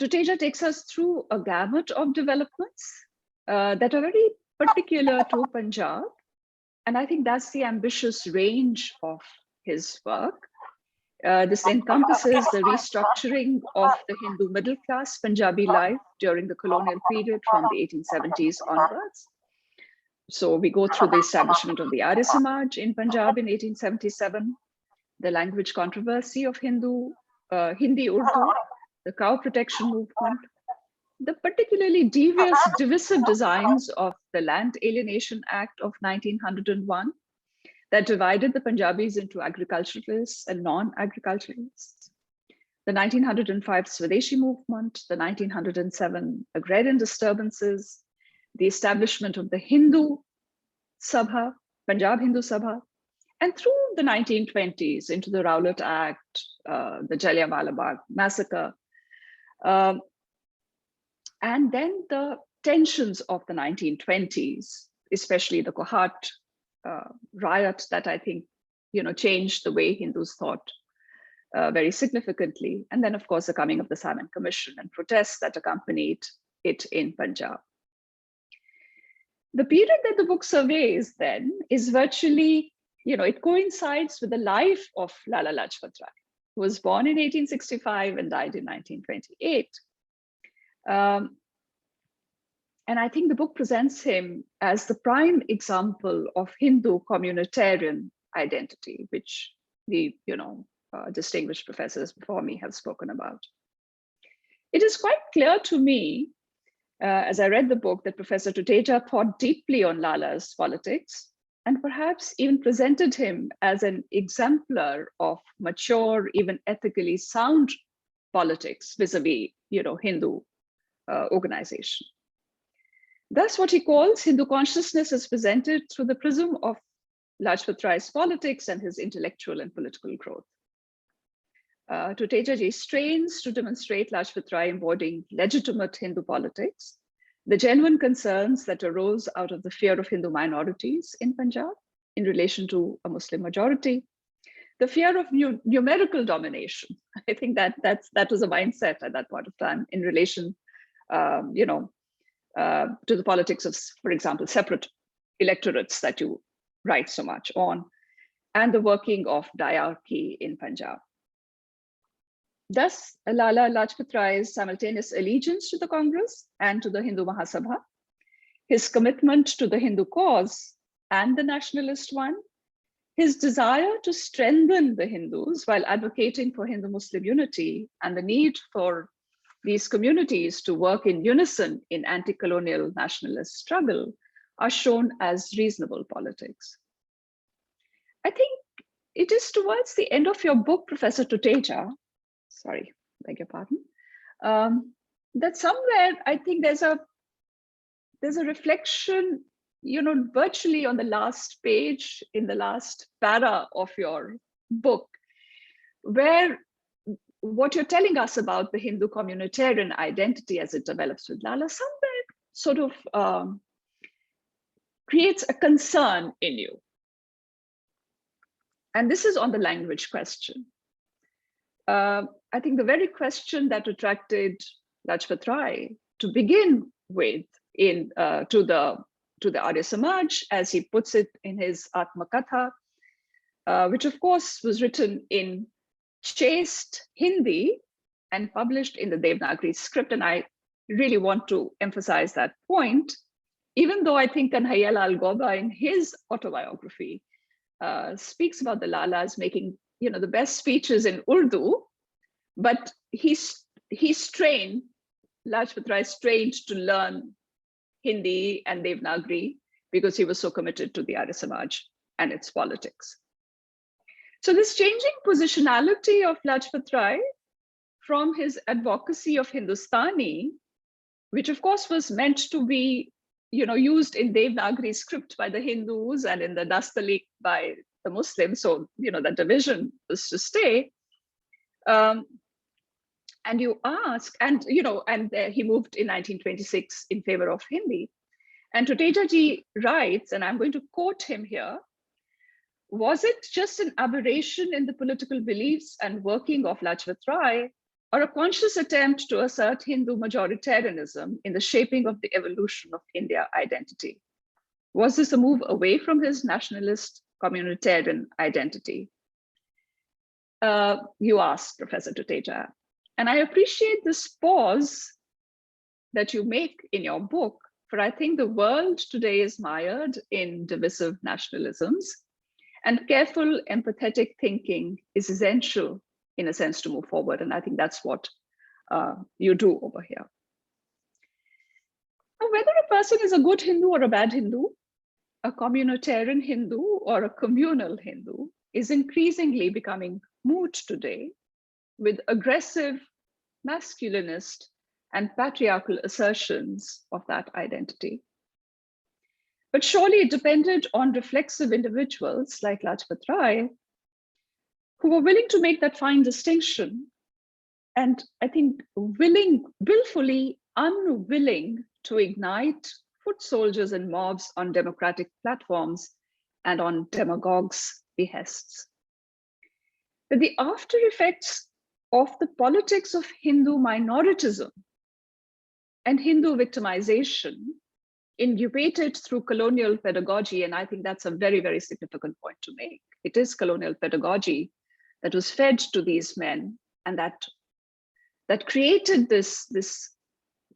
Tuteja takes us through a gamut of developments that are very particular to Punjab. And I think that's the ambitious range of his work. This encompasses the restructuring of the Hindu middle class Punjabi life during the colonial period from the 1870s onwards. So we go through the establishment of the Arya Samaj in Punjab in 1877, the language controversy of Hindi-Urdu, the cow protection movement, the particularly devious, divisive designs of the Land Alienation Act of 1901 that divided the Punjabis into agriculturalists and non-agriculturalists, the 1905 Swadeshi movement, the 1907 agrarian disturbances, the establishment of the Hindu Sabha, Punjab Hindu Sabha, and through the 1920s into the Rowlatt Act, the Jallianwala Bagh massacre, And then the tensions of the 1920s, especially the Kohat riot that I think, changed the way Hindus thought very significantly. And then, of course, the coming of the Salmon Commission and protests that accompanied it in Punjab. The period that the book surveys then is virtually, it coincides with the life of Lala Lajpat Rai, who was born in 1865 and died in 1928. And I think the book presents him as the prime example of Hindu communitarian identity, which the distinguished professors before me have spoken about. It is quite clear to me, as I read the book, that Professor Tuteja thought deeply on Lala's politics and perhaps even presented him as an exemplar of mature, even ethically sound politics vis-a-vis, Hindu organization. Thus, what he calls Hindu consciousness is presented through the prism of Lajpat Rai's politics and his intellectual and political growth. Tuteja ji strains to demonstrate Lajpat Rai embodying legitimate Hindu politics, the genuine concerns that arose out of the fear of Hindu minorities in Punjab in relation to a Muslim majority, the fear of numerical domination. I think that was a mindset at that point of time in relation, to the politics of, for example, separate electorates that you write so much on, and the working of diarchy in Punjab. Thus, Lala Lajpat Rai's simultaneous allegiance to the Congress and to the Hindu Mahasabha, his commitment to the Hindu cause and the nationalist one, his desire to strengthen the Hindus while advocating for Hindu-Muslim unity, and the need for these communities to work in unison in anti-colonial nationalist struggle are shown as reasonable politics. I think it is towards the end of your book, Professor Tuteja, sorry, beg your pardon, that somewhere I think there's a reflection, virtually on the last page in the last para of your book, where what you're telling us about the Hindu communitarian identity as it develops with Lala somewhere sort of creates a concern in you. And this is on the language question. I think the very question that attracted Lajpat Rai to begin with to the Arya Samaj, as he puts it in his Atmakatha, which of course was written in chaste Hindi and published in the Devanagari script. And I really want to emphasize that point, even though I think Kanhaiyalal Gauba in his autobiography speaks about the Lalas making the best speeches in Urdu, but Lajpat Rai strained to learn Hindi and Devanagari because he was so committed to the Arya Samaj and its politics. So this changing positionality of Lajpat Rai from his advocacy of Hindustani, which of course was meant to be used in Devanagari script by the Hindus and in the Nastaliq by the Muslims, so that division was to stay. And you ask, and he moved in 1926 in favor of Hindi. And Tuteja ji writes, and I'm going to quote him here, was it just an aberration in the political beliefs and working of Lajpat Rai, or a conscious attempt to assert Hindu majoritarianism in the shaping of the evolution of India identity? Was this a move away from his nationalist communitarian identity? You asked, Professor Tuteja. And I appreciate this pause that you make in your book, for I think the world today is mired in divisive nationalisms, and careful, empathetic thinking is essential, in a sense, to move forward. And I think that's what you do over here. Now, whether a person is a good Hindu or a bad Hindu, a communitarian Hindu or a communal Hindu, is increasingly becoming moot today, with aggressive, masculinist, and patriarchal assertions of that identity. But surely it depended on reflexive individuals like Lajpat Rai, who were willing to make that fine distinction, and I think willfully unwilling to ignite foot soldiers and mobs on democratic platforms and on demagogues' behests. That the after effects of the politics of Hindu minoritism and Hindu victimization incubated through colonial pedagogy, and I think that's a very, very significant point to make. It is colonial pedagogy that was fed to these men, and that created this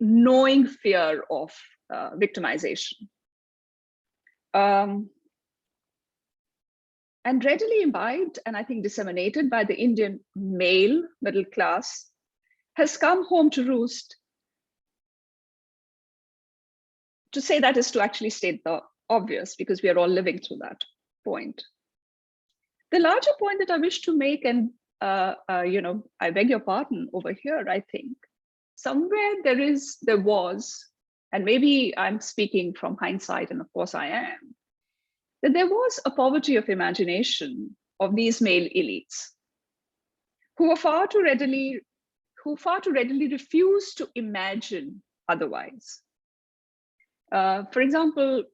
knowing fear of victimization. And readily imbibed and I think disseminated by the Indian male middle class, has come home to roost. To say that is to actually state the obvious, because we are all living through that point. The larger point that I wish to make, and I beg your pardon over here, I think, somewhere there was, and maybe I'm speaking from hindsight, and of course I am, that there was a poverty of imagination of these male elites who far too readily refuse to imagine otherwise. For example,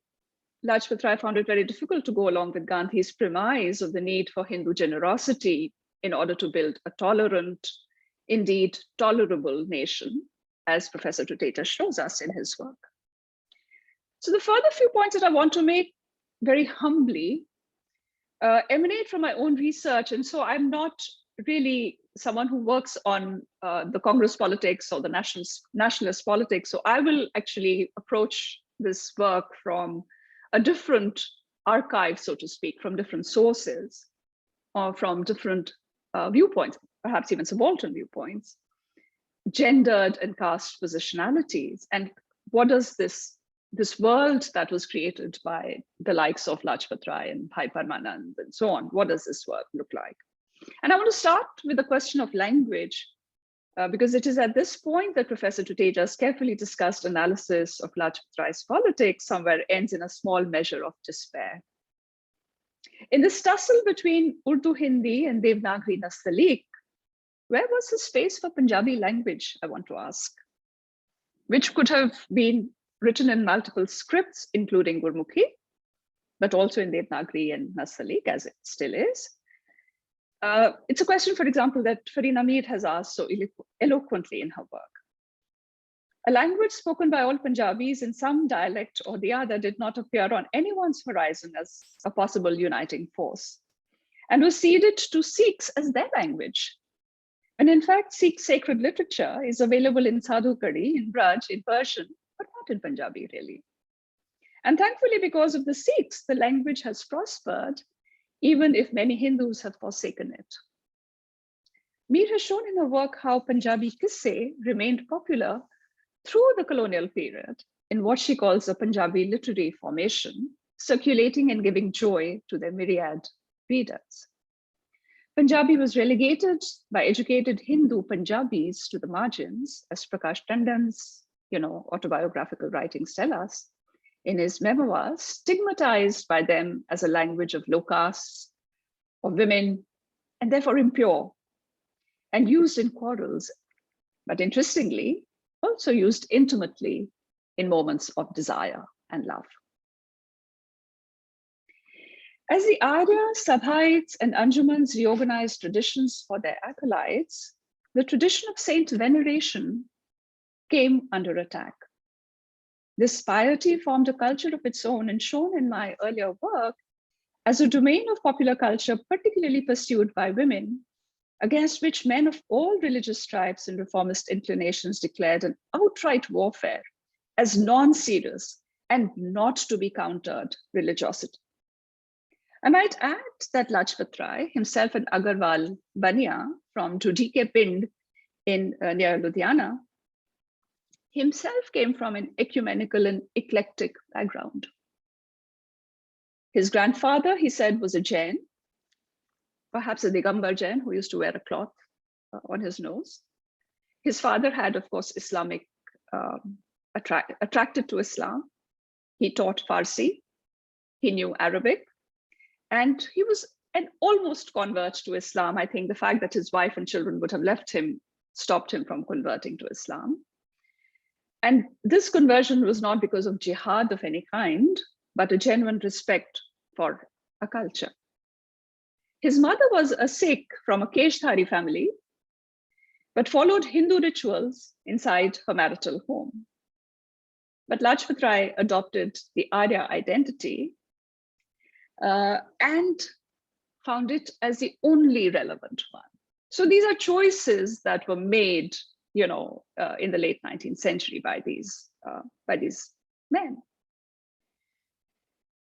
Lajpat Rai found it very difficult to go along with Gandhi's premise of the need for Hindu generosity in order to build a tolerant, indeed tolerable nation, as Professor Tuteja shows us in his work. So the further few points that I want to make very humbly emanate from my own research. And so I'm not really someone who works on the Congress politics or the nationalist politics. So I will actually approach this work from a different archive, so to speak, from different sources or from different viewpoints, perhaps even subaltern viewpoints, gendered and caste positionalities. And what does this world that was created by the likes of Lajpat Rai and Bhai Parmanand and so on, what does this work look like? And I want to start with the question of language, because it is at this point that Professor Tuteja's carefully discussed analysis of Lajpat Rai's politics somewhere ends in a small measure of despair. In this tussle between Urdu Hindi and Devanagari Nastaliq, where was the space for Punjabi language, I want to ask, which could have been written in multiple scripts, including Gurmukhi, but also in Devanagari and Nastaliq, as it still is. It's a question, for example, that Farina Mir has asked so eloquently in her work. A language spoken by all Punjabis in some dialect or the other did not appear on anyone's horizon as a possible uniting force, and was ceded to Sikhs as their language. And in fact, Sikh sacred literature is available in Sadhu Kadi, in Braj, in Persian, but not in Punjabi, really. And thankfully, because of the Sikhs, the language has prospered, even if many Hindus have forsaken it. Mir has shown in her work how Punjabi Kisse remained popular through the colonial period in what she calls a Punjabi literary formation, circulating and giving joy to their myriad readers. Punjabi was relegated by educated Hindu Punjabis to the margins, as Prakash Tandon's autobiographical writings tell us in his memoirs, stigmatized by them as a language of low castes, of women, and therefore impure, and used in quarrels, but interestingly, also used intimately in moments of desire and love. As the Arya, Sabhaites, and Anjumans reorganized traditions for their acolytes, the tradition of saint veneration came under attack. This piety formed a culture of its own and shown in my earlier work as a domain of popular culture particularly pursued by women, against which men of all religious stripes and reformist inclinations declared an outright warfare as non-serious and not to be countered religiosity. I might add that Lajpat Rai, himself an Agarwal Bania from Tudike Pind near Ludhiana, himself came from an ecumenical and eclectic background. His grandfather, he said, was a Jain, perhaps a Digambar Jain who used to wear a cloth on his nose. His father had, of course, Islamic, attracted to Islam. He taught Farsi, he knew Arabic, and he was an almost convert to Islam. I think the fact that his wife and children would have left him stopped him from converting to Islam. And this conversion was not because of jihad of any kind, but a genuine respect for a culture. His mother was a Sikh from a Keshdhari family, but followed Hindu rituals inside her marital home. But Lajpat Rai adopted the Arya identity and found it as the only relevant one. So these are choices that were made, in the late 19th century by these men.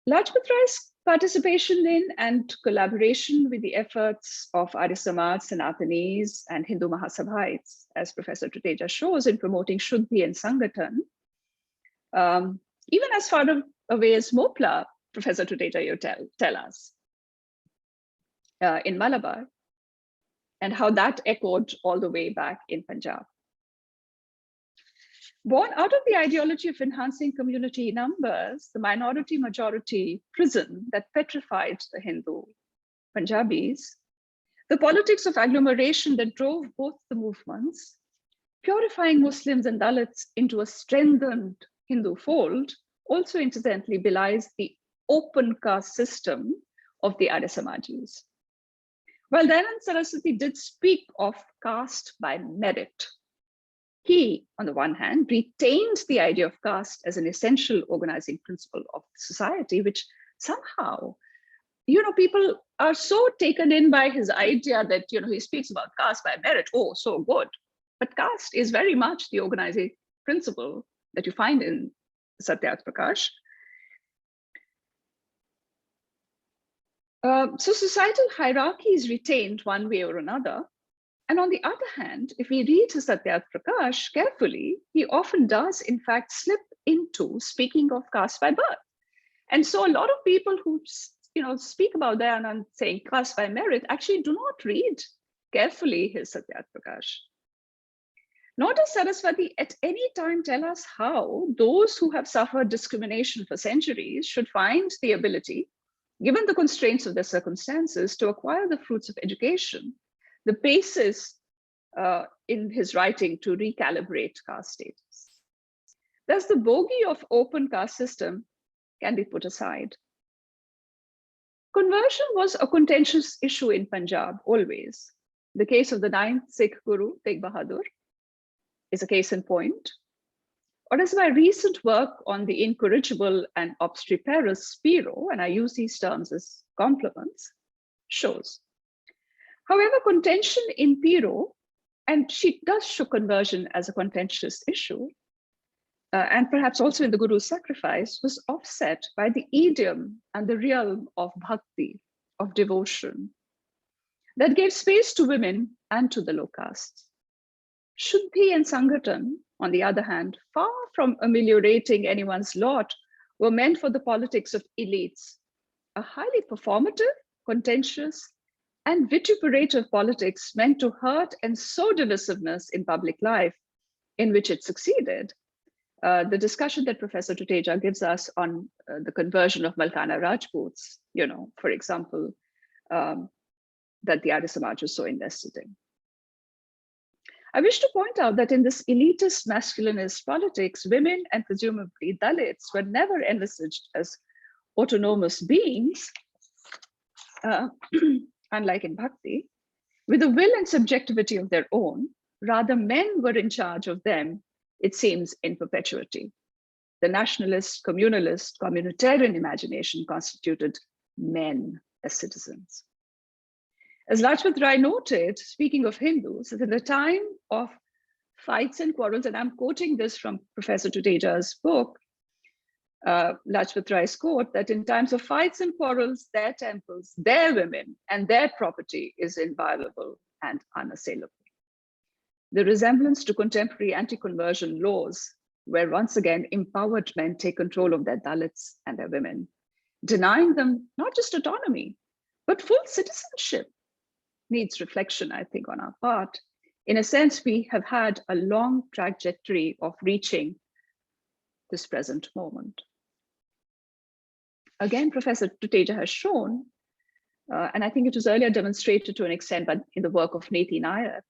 Lajpat Rai's participation in and collaboration with the efforts of Arya Samaj, Sanatanis, and Hindu Mahasabhaites, as Professor Tuteja shows, in promoting Shuddhi and Sangathan, even as far away as Mopla, Professor Tuteja, you tell us, in Malabar, and how that echoed all the way back in Punjab. Born out of the ideology of enhancing community numbers, the minority-majority prison that petrified the Hindu Punjabis, the politics of agglomeration that drove both the movements, purifying Muslims and Dalits into a strengthened Hindu fold, also incidentally belies the open caste system of the Arya Samajis. While Dayanand Saraswati did speak of caste by merit, he, on the one hand, retained the idea of caste as an essential organizing principle of society, which somehow, people are so taken in by his idea that, he speaks about caste by merit. Oh, so good. But caste is very much the organizing principle that you find in Satyarth Prakash. So societal hierarchy is retained one way or another. And on the other hand, if we read his Satyarth Prakash carefully, he often does, in fact, slip into speaking of caste by birth. And so a lot of people who, speak about Dayanand saying caste by merit actually do not read carefully his Satyarth Prakash. Nor does Saraswati at any time tell us how those who have suffered discrimination for centuries should find the ability, given the constraints of their circumstances, to acquire the fruits of education, the basis in his writing to recalibrate caste status. Thus, the bogey of open caste system can be put aside. Conversion was a contentious issue in Punjab always. The case of the 9th Sikh Guru, Tegh Bahadur, is a case in point. Or as my recent work on the incorrigible and obstreperous Spiro, and I use these terms as compliments, shows. However, contention in Piro, and she does show conversion as a contentious issue, and perhaps also in the Guru's sacrifice, was offset by the idiom and the realm of bhakti, of devotion, that gave space to women and to the low castes. Shuddhi and Sangathan, on the other hand, far from ameliorating anyone's lot, were meant for the politics of elites, a highly performative, contentious, and vituperative politics meant to hurt and sow divisiveness in public life, in which it succeeded. The discussion that Professor Tuteja gives us on the conversion of Malkana Rajputs, for example, that the Arya Samaj was so invested in. I wish to point out that in this elitist masculinist politics, women and presumably Dalits were never envisaged as autonomous beings, unlike in Bhakti, with a will and subjectivity of their own. Rather, men were in charge of them, it seems, in perpetuity. The nationalist, communalist, communitarian imagination constituted men as citizens. As Lajpat Rai noted, speaking of Hindus, that in the time of fights and quarrels, and I'm quoting this from Professor Tuteja's book, Lajpat Rai's quote, that in times of fights and quarrels, their temples, their women, and their property is inviolable and unassailable. The resemblance to contemporary anti-conversion laws, where once again empowered men take control of their Dalits and their women, denying them not just autonomy, but full citizenship, needs reflection, I think, on our part. In a sense, we have had a long trajectory of reaching this present moment. Again, Professor Tuteja has shown, and I think it was earlier demonstrated to an extent, but in the work of Neti Nair,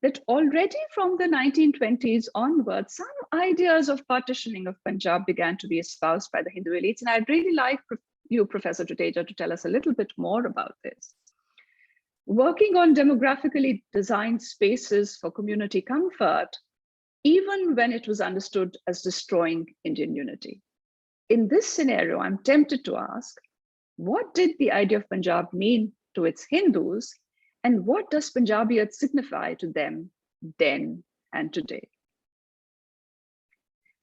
that already from the 1920s onwards, some ideas of partitioning of Punjab began to be espoused by the Hindu elites. And I'd really like you, Professor Tuteja, to tell us a little bit more about this. Working on demographically designed spaces for community comfort, even when it was understood as destroying Indian unity. In this scenario, I'm tempted to ask, what did the idea of Punjab mean to its Hindus, and what does Punjabiyat signify to them then and today?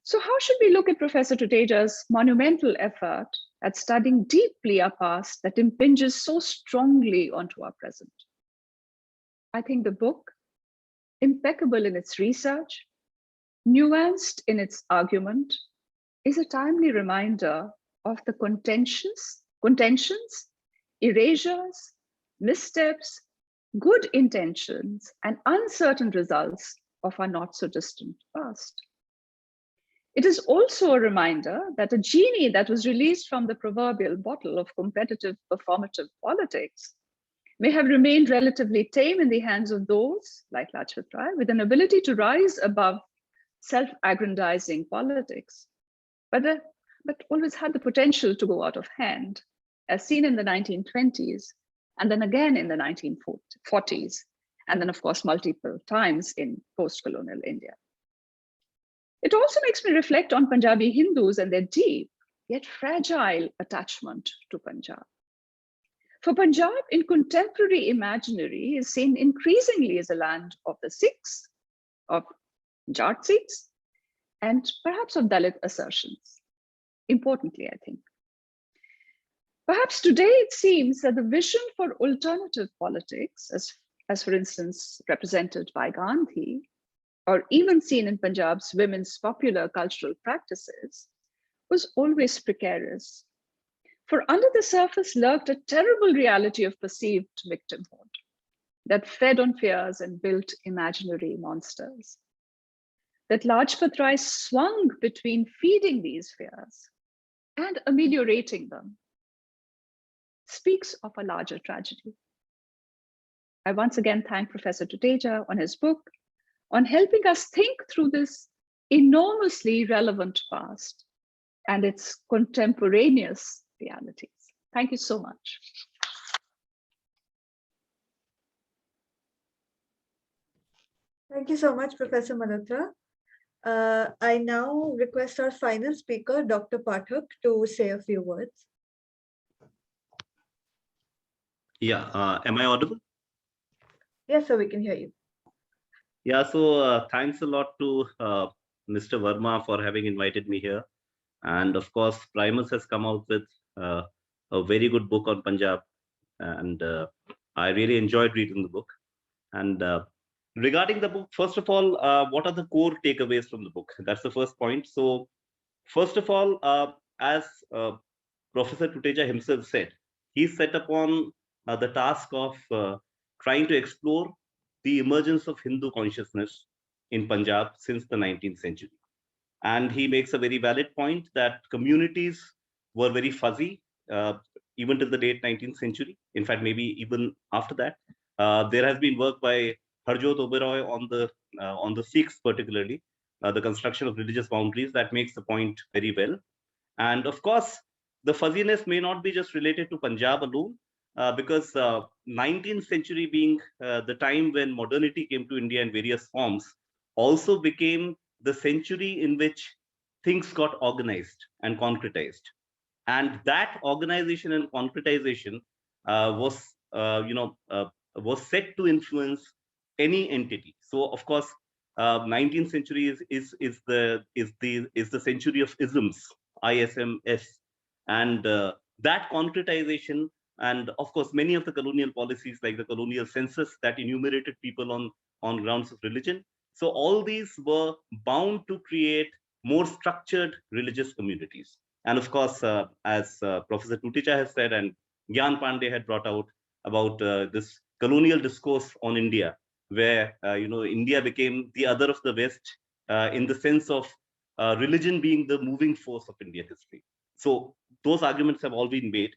So how should we look at Professor Tuteja's monumental effort at studying deeply our past that impinges so strongly onto our present? I think the book, impeccable in its research, nuanced in its argument, is a timely reminder of the contentions, erasures, missteps, good intentions, and uncertain results of our not so distant past. It is also a reminder that a genie that was released from the proverbial bottle of competitive performative politics may have remained relatively tame in the hands of those, like Lajpat Rai, with an ability to rise above self-aggrandizing politics, but always had the potential to go out of hand, as seen in the 1920s, and then again in the 1940s, and then of course multiple times in post-colonial India. It also makes me reflect on Punjabi Hindus and their deep yet fragile attachment to Punjab. For Punjab in contemporary imaginary is seen increasingly as a land of the Sikhs, of Jat Sikhs, and perhaps of Dalit assertions. Importantly, I think. Perhaps today it seems that the vision for alternative politics, as for instance represented by Gandhi, or even seen in Punjab's women's popular cultural practices, was always precarious. For under the surface lurked a terrible reality of perceived victimhood that fed on fears and built imaginary monsters. That Lajpat Rai swung between feeding these fears and ameliorating them speaks of a larger tragedy. I once again thank Professor Tuteja on his book, on helping us think through this enormously relevant past and its contemporaneous realities. Thank you so much. Thank you so much, Professor Malhotra. I now request our final speaker, Dr. Pathak, to say a few words. Yeah, am I audible? Yes, sir, we can hear you. Yeah, so thanks a lot to Mr. Verma for having invited me here. And of course, Primus has come out with a very good book on Punjab. And I really enjoyed reading the book. And regarding the book, first of all, what are the core takeaways from the book? That's the first point. So first of all, as Professor Tuteja himself said, he set upon the task of trying to explore the emergence of Hindu consciousness in Punjab since the 19th century. And he makes a very valid point that communities were very fuzzy, even till the late 19th century. In fact, maybe even after that. There has been work by Harjot Oberoi on the Sikhs particularly, the construction of religious boundaries that makes the point very well. And of course, the fuzziness may not be just related to Punjab alone, because 19th century being the time when modernity came to India in various forms, also became the century in which things got organized and concretized. And that organization and concretization was set to influence any entity. So of course, 19th century is the century of isms, ISMS, and that concretization, and of course many of the colonial policies like the colonial census that enumerated people on grounds of religion. So all these were bound to create more structured religious communities. And of course, as Professor Tuteja has said, and Gyan Pandey had brought out about this colonial discourse on India, where India became the other of the West in the sense of religion being the moving force of Indian history. So those arguments have all been made.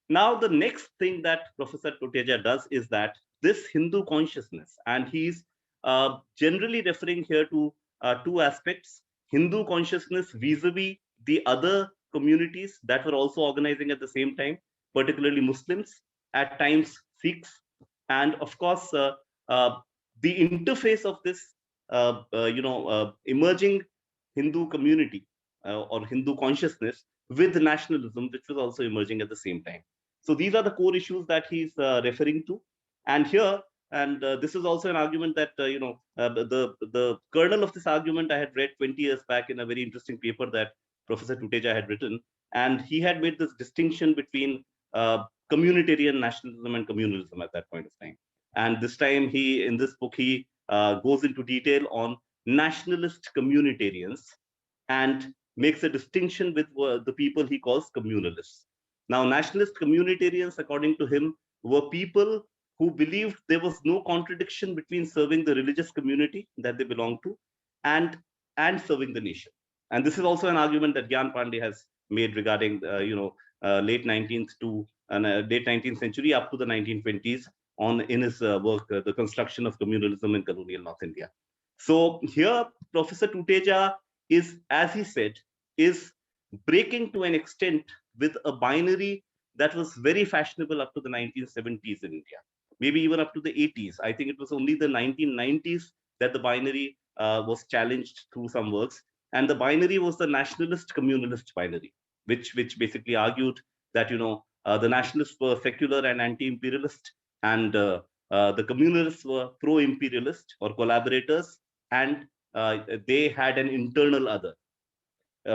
Now, the next thing that Professor Tuteja does is that this Hindu consciousness, and he's generally referring here to two aspects: Hindu consciousness vis-a-vis the other communities that were also organizing at the same time, particularly Muslims, at times Sikhs, and of course the interface of this emerging Hindu community or Hindu consciousness with nationalism, which was also emerging at the same time. So these are the core issues that he's referring to. And here, and this is also an argument that, the kernel of this argument I had read 20 years back in a very interesting paper that Professor Tuteja had written. And he had made this distinction between communitarian nationalism and communalism at that point of time. And this time, in this book, he goes into detail on nationalist communitarians and makes a distinction with the people he calls communalists. Now, nationalist communitarians, according to him, were people who believed there was no contradiction between serving the religious community that they belonged to and serving the nation. And this is also an argument that Gyan Pandey has made regarding, late 19th century up to the 1920s in his work, The Construction of Communalism in Colonial North India. So here, Professor Tuteja is, as he said, is breaking to an extent with a binary that was very fashionable up to the 1970s in India, maybe even up to the 80s. I think it was only the 1990s that the binary was challenged through some works. And the binary was the nationalist communalist binary, which basically argued that, the nationalists were secular and anti-imperialist, and the communalists were pro-imperialist or collaborators, and they had an internal other.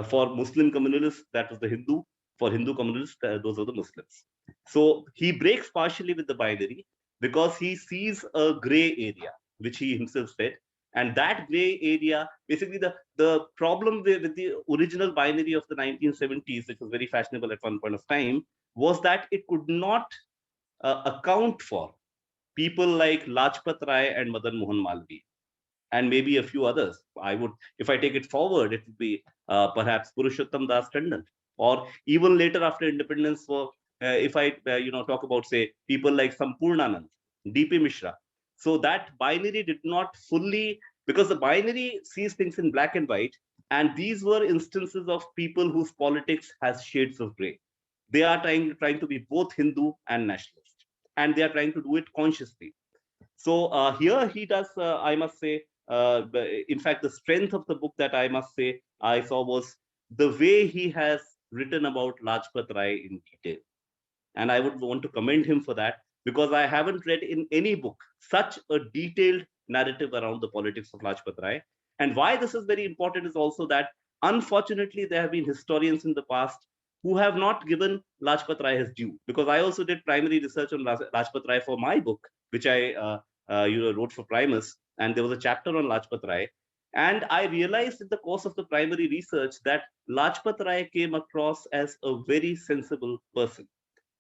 For Muslim communalists, that was the Hindu. For Hindu communalists, those are the Muslims. So he breaks partially with the binary because he sees a gray area, which he himself said. And that gray area, basically the problem with the original binary of the 1970s, which was very fashionable at one point of time, was that it could not account for people like Lajpat Rai and Madan Mohan Malviya, and maybe a few others. If I take it forward, it would be perhaps Purushottam Das Tandon, or even later after independence, if I talk about, say, people like Sampurnanand, D.P. Mishra. So that binary did not fully, because the binary sees things in black and white, and these were instances of people whose politics has shades of gray. They are trying to be both Hindu and nationalist, and they are trying to do it consciously. So here he does, I must say, in fact, the strength of the book that I must say I saw was the way he has written about Lajpat Rai in detail. And I would want to commend him for that, because I haven't read in any book such a detailed narrative around the politics of Lajpat Rai. And why this is very important is also that, unfortunately, there have been historians in the past who have not given Lajpat Rai his due. Because I also did primary research on Lajpat Rai for my book, which I wrote for Primus, and there was a chapter on Lajpat Rai. And I realized in the course of the primary research that Lajpat Rai came across as a very sensible person.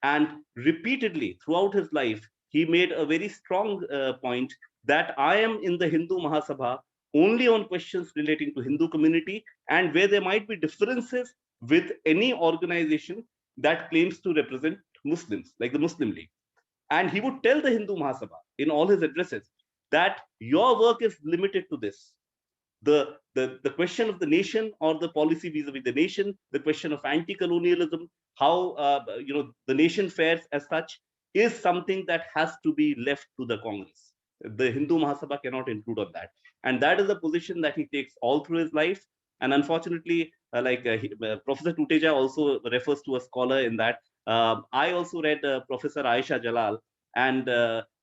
And repeatedly throughout his life, he made a very strong point that I am in the Hindu Mahasabha only on questions relating to Hindu community, and where there might be differences with any organization that claims to represent Muslims, like the Muslim League. And he would tell the Hindu Mahasabha in all his addresses that your work is limited to this. The question of the nation or the policy vis-a-vis the nation, the question of anti-colonialism, how the nation fares as such, is something that has to be left to the Congress. The Hindu Mahasabha cannot intrude on that. And that is a position that he takes all through his life. And unfortunately, Professor Tuteja also refers to a scholar in that. I also read Professor Aisha Jalal, and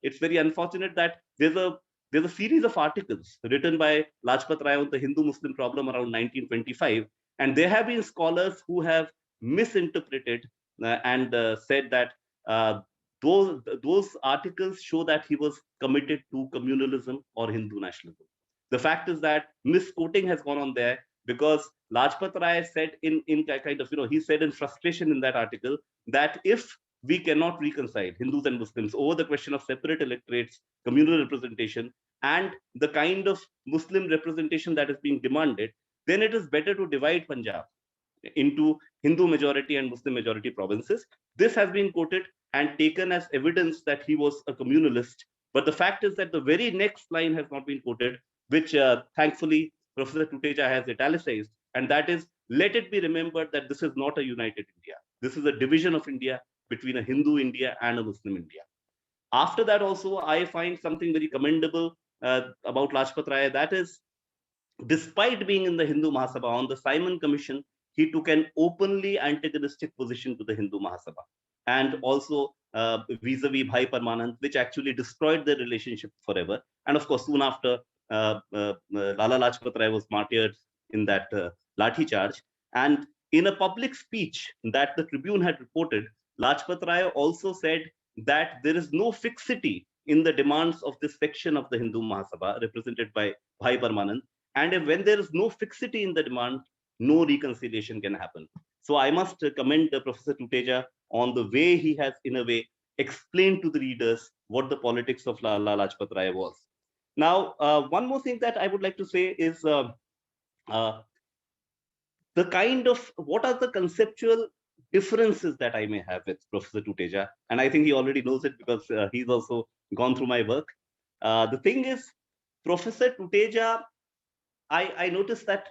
it's very unfortunate that there's a series of articles written by Lajpat Rai on the Hindu-Muslim problem around 1925, and there have been scholars who have misinterpreted and said that those articles show that he was committed to communalism or Hindu nationalism. The fact is that misquoting has gone on there, because Lajpat Rai said in kind of, he said in frustration in that article that if we cannot reconcile Hindus and Muslims over the question of separate electorates, communal representation, and the kind of Muslim representation that is being demanded, then it is better to divide Punjab into Hindu majority and Muslim majority provinces. This has been quoted and taken as evidence that he was a communalist But the fact is that the very next line has not been quoted, which thankfully Professor Tuteja has italicized, and that is, let it be remembered that this is not a united India. This is a division of India between a Hindu India and a Muslim India. After that also, I find something very commendable about Lajpat Rai, that is, despite being in the Hindu Mahasabha on the Simon Commission, he took an openly antagonistic position to the Hindu Mahasabha, and also vis-a-vis Bhai Parmanand, which actually destroyed their relationship forever. And of course, soon after, Lala Lajpat Rai was martyred in that lathi charge. And in a public speech that the Tribune had reported, Lajpat Rai also said that there is no fixity in the demands of this section of the Hindu Mahasabha represented by Bhai Parmanand. And when there is no fixity in the demand, no reconciliation can happen. So I must commend Professor Tuteja on the way he has, in a way, explained to the readers what the politics of Lala Lajpat Rai was. Now, one more thing that I would like to say is the kind of, what are the conceptual differences that I may have with Professor Tuteja? And I think he already knows it because he's also gone through my work. The thing is, Professor Tuteja, I noticed that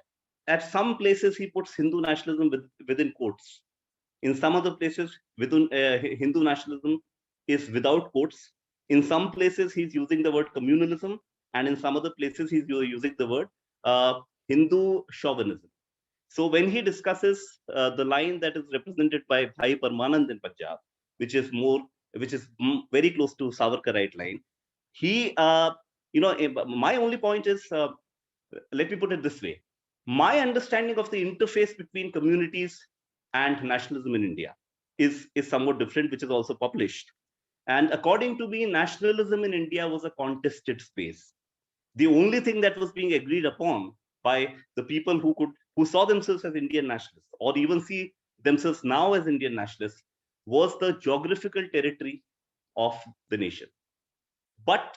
at some places he puts Hindu nationalism within quotes. In some other places, within Hindu nationalism is without quotes. In some places, he's using the word communalism, and in some other places, he's using the word Hindu chauvinism. So when he discusses the line that is represented by Bhai Parmanand in Punjab, which is very close to Savarkarite line, he, my only point is, let me put it this way. My understanding of the interface between communities and nationalism in India is somewhat different, which is also published. And according to me, nationalism in India was a contested space. The only thing that was being agreed upon by the people who saw themselves as Indian nationalists, or even see themselves now as Indian nationalists, was the geographical territory of the nation. But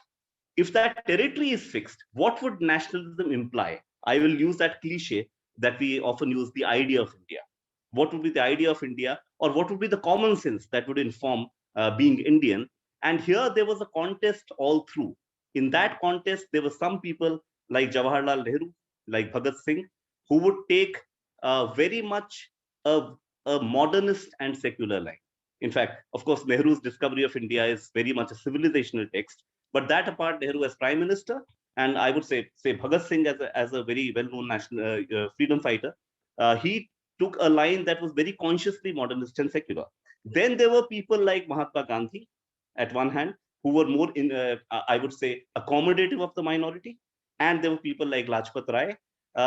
if that territory is fixed, what would nationalism imply? I will use that cliche that we often use, the idea of India. What would be the idea of India, or what would be the common sense that would inform being Indian? And here there was a contest all through. In that contest, there were some people like Jawaharlal Nehru, like Bhagat Singh, who would take very much a modernist and secular line. In fact, of course, Nehru's discovery of India is very much a civilizational text. But that apart, Nehru as prime minister, and I would say Bhagat Singh as a very well-known national freedom fighter, he took a line that was very consciously modernist and secular. Then there were people like Mahatma Gandhi, at one hand, who were more I would say, accommodative of the minority. And there were people like Lajpat Rai,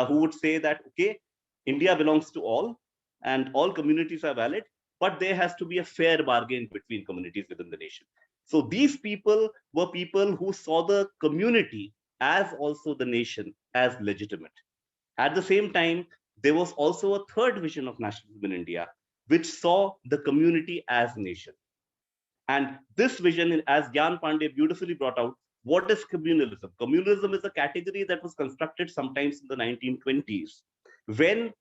who would say that, okay, India belongs to all, and all communities are valid, but there has to be a fair bargain between communities within the nation. So these people were people who saw the community as also the nation as legitimate. At the same time, there was also a third vision of nationalism in India, which saw the community as nation. And this vision, as Gyan Pandey beautifully brought out, what is communalism? Communalism is a category that was constructed sometimes in the 1920s, when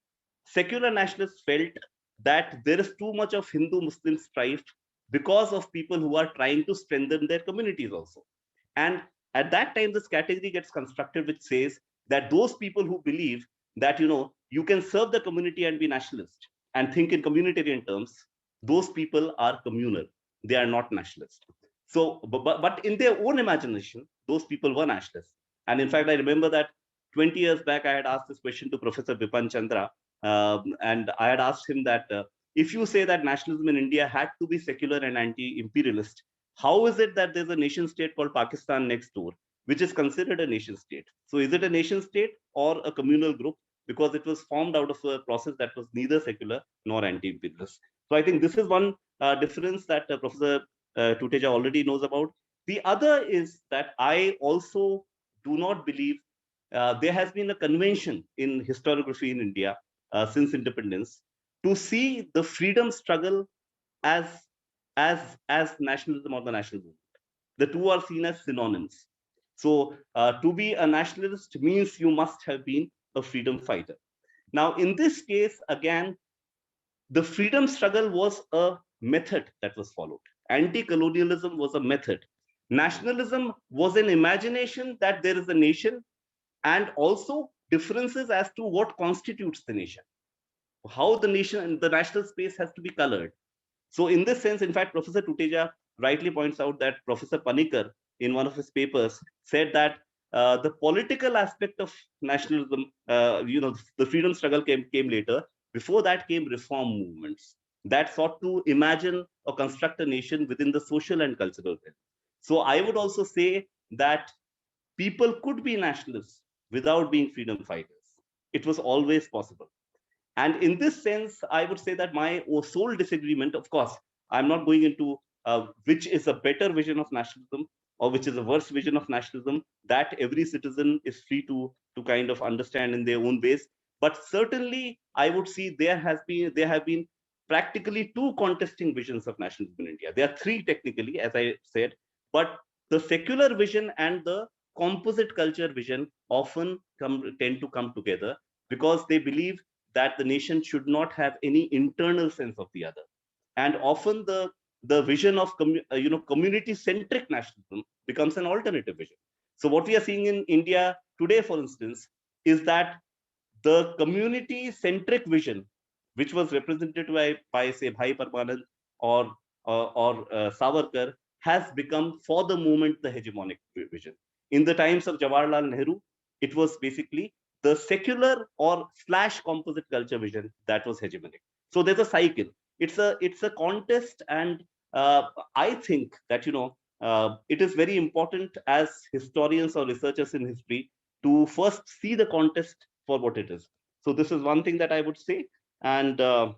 secular nationalists felt that there is too much of Hindu-Muslim strife because of people who are trying to strengthen their communities also. And at that time, this category gets constructed, which says that those people who believe that, you can serve the community and be nationalist and think in communitarian terms, those people are communal. They are not nationalist. So, but in their own imagination, those people were nationalists. And in fact, I remember that 20 years back, I had asked this question to Professor Bipan Chandra, and I had asked him that if you say that nationalism in India had to be secular and anti-imperialist, how is it that there's a nation state called Pakistan next door, which is considered a nation state? So is it a nation state or a communal group? Because it was formed out of a process that was neither secular nor anti-imperialist. So I think this is one difference that Professor Tuteja already knows about. The other is that I also do not believe there has been a convention in historiography in India since independence to see the freedom struggle as nationalism or the national movement. The two are seen as synonyms. So to be a nationalist means you must have been a freedom fighter. Now, in this case, again, the freedom struggle was a method that was followed. Anti-colonialism was a method. Nationalism was an imagination that there is a nation, and also differences as to what constitutes the nation, how the nation, the national space has to be colored. So in this sense, in fact, Professor Tuteja rightly points out that Professor Panikkar, in one of his papers, said that the political aspect of nationalism, the freedom struggle came later. Before that came reform movements that sought to imagine or construct a nation within the social and cultural realm. So I would also say that people could be nationalists without being freedom fighters. It was always possible. And in this sense, I would say that my sole disagreement, of course, I'm not going into which is a better vision of nationalism or which is a worse vision of nationalism, that every citizen is free to kind of understand in their own ways. But certainly, I would see there have been practically two contesting visions of nationalism in India. There are three technically, as I said, but the secular vision and the composite culture vision often tend to come together because they believe that the nation should not have any internal sense of the other. And often the vision of community centric nationalism becomes an alternative vision. So what we are seeing in India today, for instance, is that the community centric vision, which was represented by say Bhai Parmanand or Savarkar, has become for the moment the hegemonic vision. In the times of Jawaharlal Nehru, it was basically the secular or slash composite culture vision that was hegemonic. So there's a cycle. It's a contest, and I think that it is very important as historians or researchers in history to first see the contest for what it is. So this is one thing that I would say, and uh,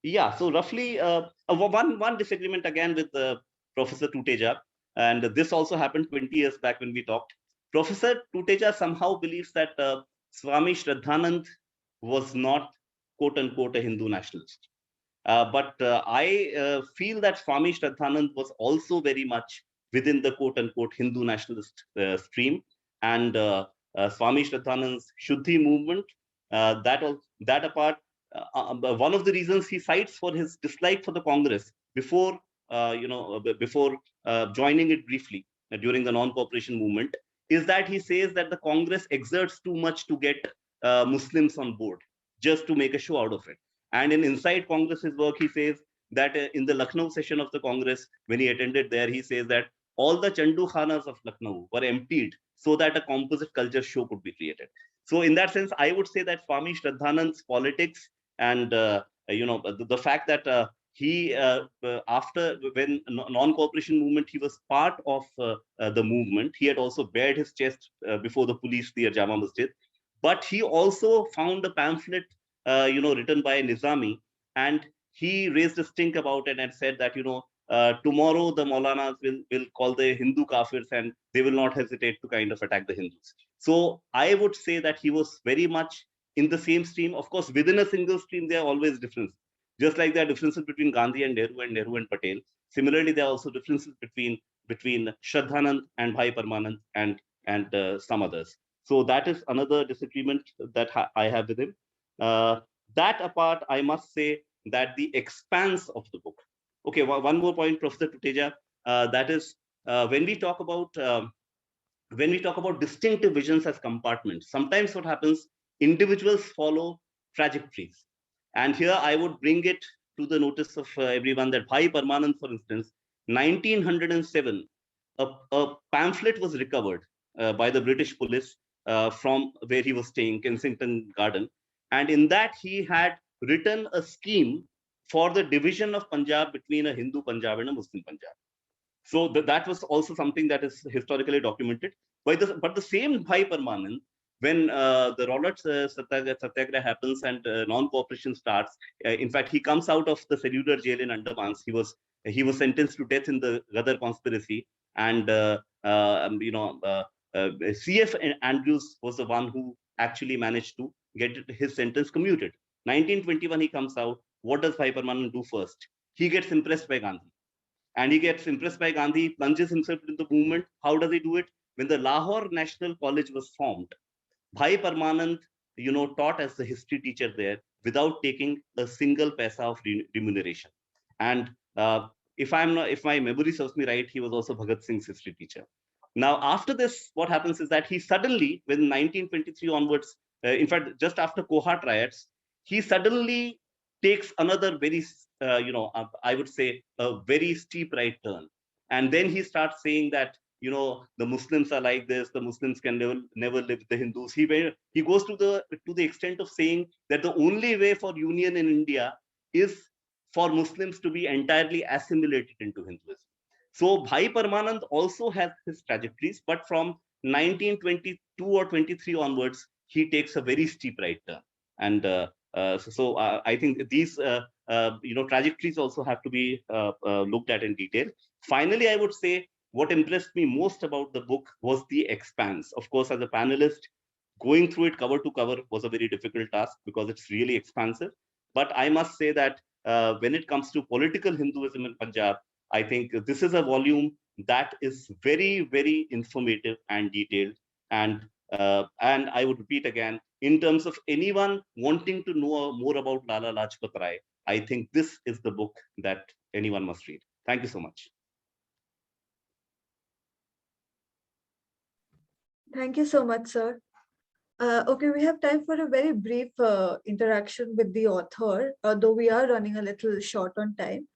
yeah. So roughly, one disagreement again with Professor Tuteja, and this also happened 20 years back when we talked. Professor Tuteja somehow believes that Swami Shraddhanand was not quote unquote a Hindu nationalist. But I feel that Swami Shraddhanand was also very much within the quote unquote Hindu nationalist stream. And Swami Shraddhanand's Shuddhi movement, that apart, one of the reasons he cites for his dislike for the Congress before joining it briefly during the non-cooperation movement is that he says that the Congress exerts too much to get Muslims on board just to make a show out of it. And in Inside Congress's work, he says that in the Lucknow session of the Congress, when he attended there, he says that all the Chandu Khanas of Lucknow were emptied so that a composite culture show could be created. So in that sense, I would say that Swami Shraddhanand's politics and the fact that he after when non-cooperation movement, he was part of the movement. He had also bared his chest before the police near Jama Masjid, but he also found a pamphlet written by Nizami, and he raised a stink about it and said that tomorrow the Maulanas will call the Hindu kafirs and they will not hesitate to kind of attack the Hindus. So I would say that he was very much in the same stream. Of course, within a single stream, there are always differences. Just like there are differences between Gandhi and Nehru and Patel. Similarly, there are also differences between Shraddhanand and Bhai Parmanand and some others. So that is another disagreement that I have with him. That apart, I must say that the expanse of the book. Okay, one more point, Professor Tuteja. That is when we talk about distinctive visions as compartments. Sometimes what happens, individuals follow trajectories, and here I would bring it to the notice of everyone that Bhai Parmanand, for instance, 1907, a pamphlet was recovered by the British police from where he was staying, Kensington Garden. And in that, he had written a scheme for the division of Punjab between a Hindu Punjab and a Muslim Punjab. So that was also something that is historically documented. But the same Bhai Parmanand, when the Rollers Satyagraha happens and non-cooperation starts, in fact, he comes out of the cellular jail in Andamans. He was sentenced to death in the Ghadar conspiracy, and C.F. Andrews was the one who actually managed to get his sentence commuted. 1921, he comes out. What does Bhai Parmanand do first? He gets impressed by Gandhi. And he gets impressed by Gandhi, plunges himself into the movement. How does he do it? When the Lahore National College was formed, Bhai Parmanand, taught as the history teacher there without taking a single paisa of remuneration. And if my memory serves me right, he was also Bhagat Singh's history teacher. Now, after this, what happens is that he suddenly, when 1923 onwards, in fact, just after Kohat riots, he suddenly takes another very, I would say, a very steep right turn. And then he starts saying that, the Muslims are like this, the Muslims can never live with the Hindus. He goes to the extent of saying that the only way for union in India is for Muslims to be entirely assimilated into Hinduism. So Bhai Parmanand also has his trajectories, but from 1922 or 23 onwards, he takes a very steep right turn. And I think these trajectories also have to be looked at in detail. Finally, I would say what impressed me most about the book was the expanse. Of course, as a panelist, going through it cover to cover was a very difficult task because it's really expansive. But I must say that when it comes to political Hinduism in Punjab, I think this is a volume that is very, very informative and detailed. And I would repeat again, in terms of anyone wanting to know more about Lala Lajpat Rai, I think this is the book that anyone must read. Thank you so much. Thank you so much, sir. Okay, we have time for a very brief interaction with the author, though we are running a little short on time.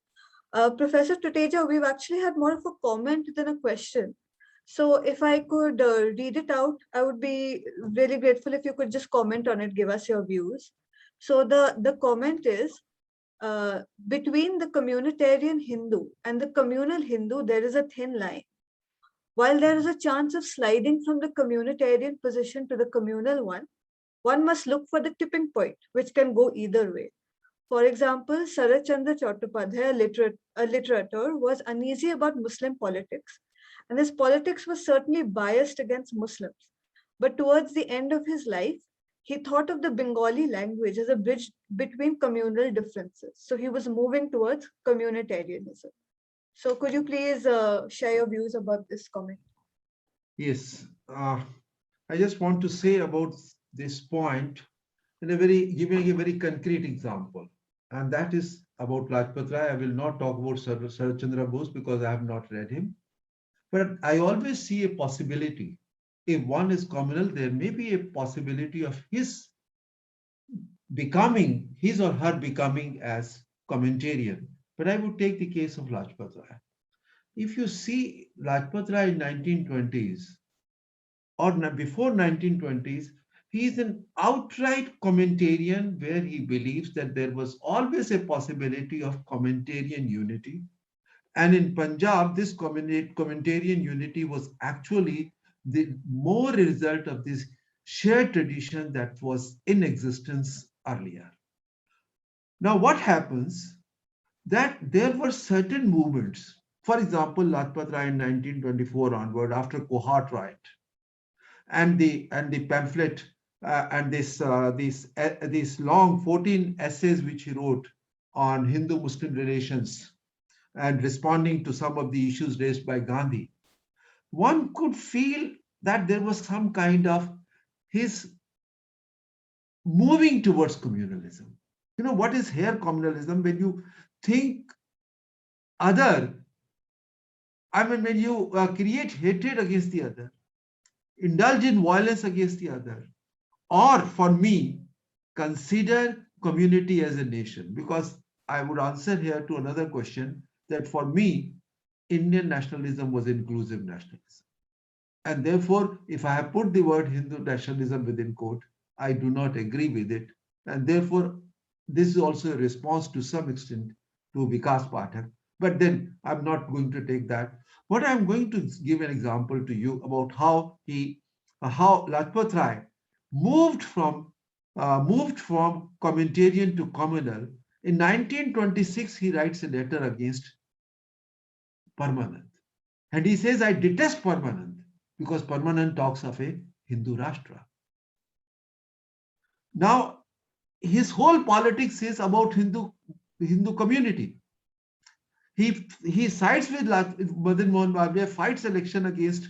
Professor Tuteja, we've actually had more of a comment than a question. So if I could read it out, I would be really grateful if you could just comment on it, give us your views. So the comment is, between the communitarian Hindu and the communal Hindu, there is a thin line. While there is a chance of sliding from the communitarian position to the communal one must look for the tipping point, which can go either way. For example, Sarat Chandra Chattopadhyay, a literator, was uneasy about Muslim politics, and his politics was certainly biased against Muslims. But towards the end of his life, he thought of the Bengali language as a bridge between communal differences. So he was moving towards communitarianism. So could you please share your views about this comment? Yes, I just want to say about this point giving a very concrete example, and that is about Lajpat Rai. I will not talk about Sarat Chandra Bose because I have not read him, but I always see a possibility. If one is communal, there may be a possibility of his or her becoming as communitarian. But I would take the case of Lajpat Rai. If you see Lajpat Rai in 1920s or before 1920s, he is an outright communitarian where he believes that there was always a possibility of communitarian unity. And in Punjab, this communitarian unity was actually the more result of this shared tradition that was in existence earlier. Now, what happens that there were certain movements. For example, Lajpat Rai in 1924 onward, after Kohat riot, and the pamphlet and these long 14 essays which he wrote on Hindu-Muslim relations and responding to some of the issues raised by Gandhi, one could feel that there was some kind of his moving towards communalism. You know, what is here communalism? When you think other, I mean, when you create hatred against the other, indulge in violence against the other, or for me, consider community as a nation. Because I would answer here to another question that for me, Indian nationalism was inclusive nationalism. And therefore, if I have put the word Hindu nationalism within quote, I do not agree with it. And therefore, this is also a response to some extent to Vikas Pathak. But then I'm not going to take that. What I'm going to give an example to you about how Lajpat Rai moved from communitarian to communal. In 1926, he writes a letter against Parmanand. And he says, I detest Parmanand because Parmanand talks of a Hindu Rashtra. Now, his whole politics is about Hindu community. He sides with Madan Mohan Malviya, fights election against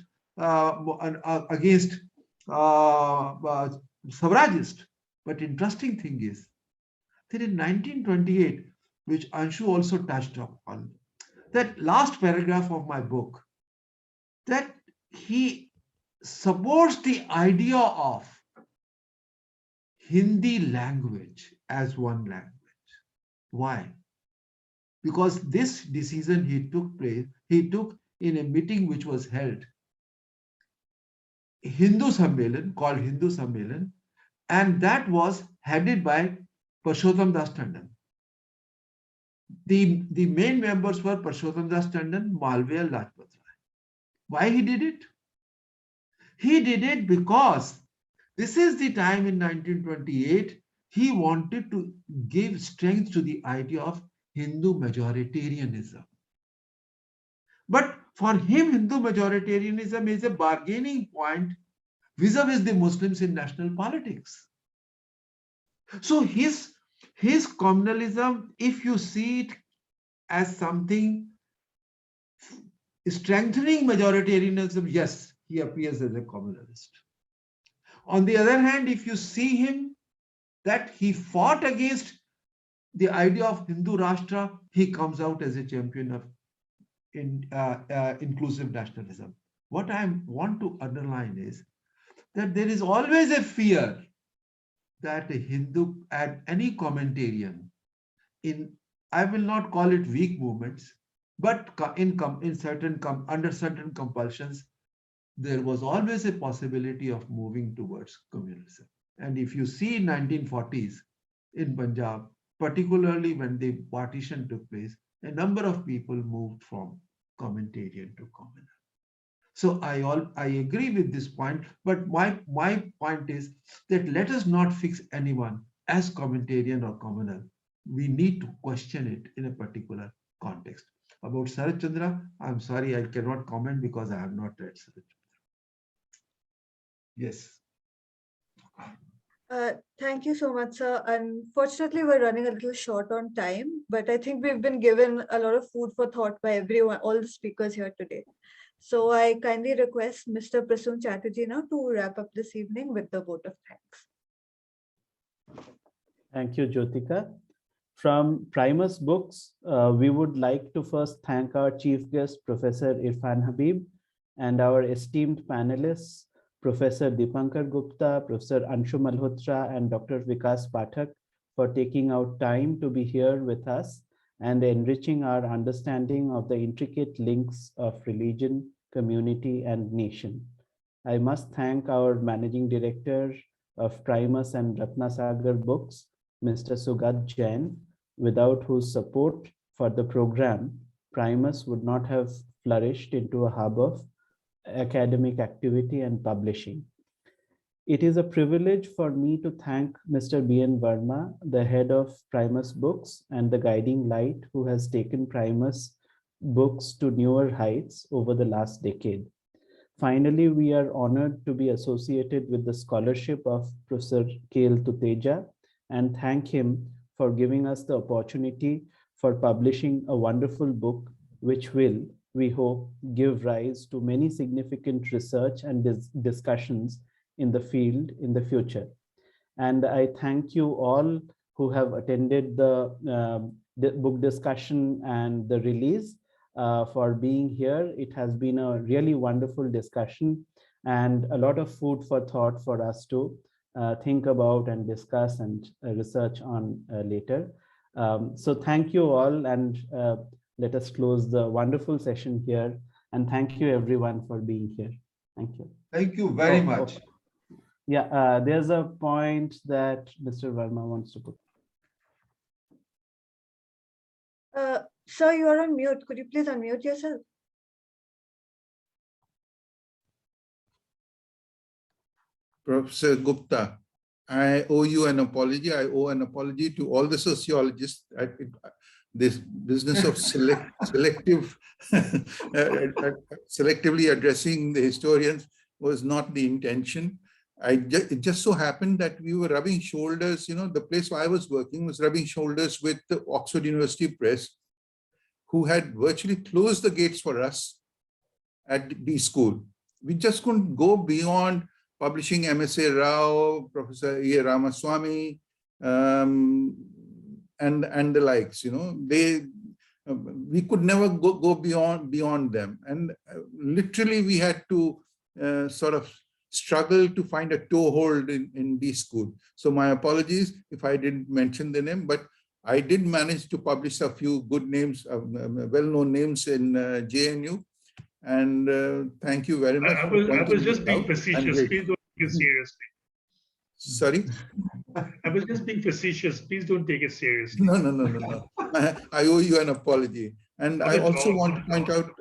suffragist. But interesting thing is that in 1928, which Anshu also touched upon, that last paragraph of my book, that he supports the idea of Hindi language as one language. Why? Because this decision he took in a meeting which was held, Hindu Sammelan, called Hindu Sammelan, and that was headed by Purushottam Das Tandon. The main members were Purushottam Das Tandon, Malviya, and Lajpat Rai. Why he did it? He did it because this is the time in 1928 he wanted to give strength to the idea of Hindu majoritarianism. But for him, Hindu majoritarianism is a bargaining point vis-a-vis the Muslims in national politics. So his communalism, if you see it as something strengthening majoritarianism, yes, he appears as a communalist. On the other hand, if you see him that he fought against the idea of Hindu Rashtra, he comes out as a champion of inclusive nationalism. What I want to underline is that there is always a fear that a Hindu and any commentarian I will not call it weak movements, but under certain compulsions, there was always a possibility of moving towards communalism. And if you see in 1940s in Punjab, particularly when the partition took place, a number of people moved from commentarian to communal. So I agree with this point, but my point is that let us not fix anyone as commentarian or communal. We need to question it in a particular context. About Sarat Chandra, I'm sorry, I cannot comment because I have not read Sarat Chandra. Yes. Thank you so much, sir. Unfortunately, we're running a little short on time, but I think we've been given a lot of food for thought by everyone, all the speakers here today. So I kindly request Mr. Prasoon Chatterjee now to wrap up this evening with the vote of thanks. Thank you, Jyotika. From Primus Books, we would like to first thank our chief guest, Professor Irfan Habib, and our esteemed panelists, Professor Dipankar Gupta, Professor Anshu Malhotra, and Dr. Vikas Pathak for taking out time to be here with us and enriching our understanding of the intricate links of religion, community, and nation. I must thank our Managing Director of Primus and Ratnasagar Books, Mr. Sugat Jain, without whose support for the program, Primus would not have flourished into a hub of academic activity and publishing. It is a privilege for me to thank Mr. B.N. Verma, the head of Primus Books and the guiding light who has taken Primus Books to newer heights over the last decade. Finally, we are honored to be associated with the scholarship of Professor L Tuteja and thank him for giving us the opportunity for publishing a wonderful book, which will, we hope, give rise to many significant research and discussions in the field in the future. And I thank you all who have attended the book discussion and the release for being here. It has been a really wonderful discussion and a lot of food for thought for us to think about and discuss and research on later. So thank you all, and let us close the wonderful session here. And thank you everyone for being here. Thank you. Thank you very much. Okay. Yeah, there's a point that Mr. Verma wants to put. Sir, you are on mute. Could you please unmute yourself? Professor Gupta, I owe you an apology. I owe an apology to all the sociologists. This business of selectively addressing the historians was not the intention. It just so happened that we were rubbing shoulders, the place where I was working was rubbing shoulders with the Oxford University Press, who had virtually closed the gates for us at B School. We just couldn't go beyond publishing MSA Rao, Professor E. Ramaswamy, and the likes. They we could never go beyond them. And literally we had to sort of struggle to find a toehold in these schools. So my apologies if I didn't mention the name, but I did manage to publish a few good names, well-known names in JNU. And thank you very much. I was just being facetious. Please don't take it seriously. Sorry? I was just being facetious. Please don't take it seriously. No. I owe you an apology. And I also want to point out,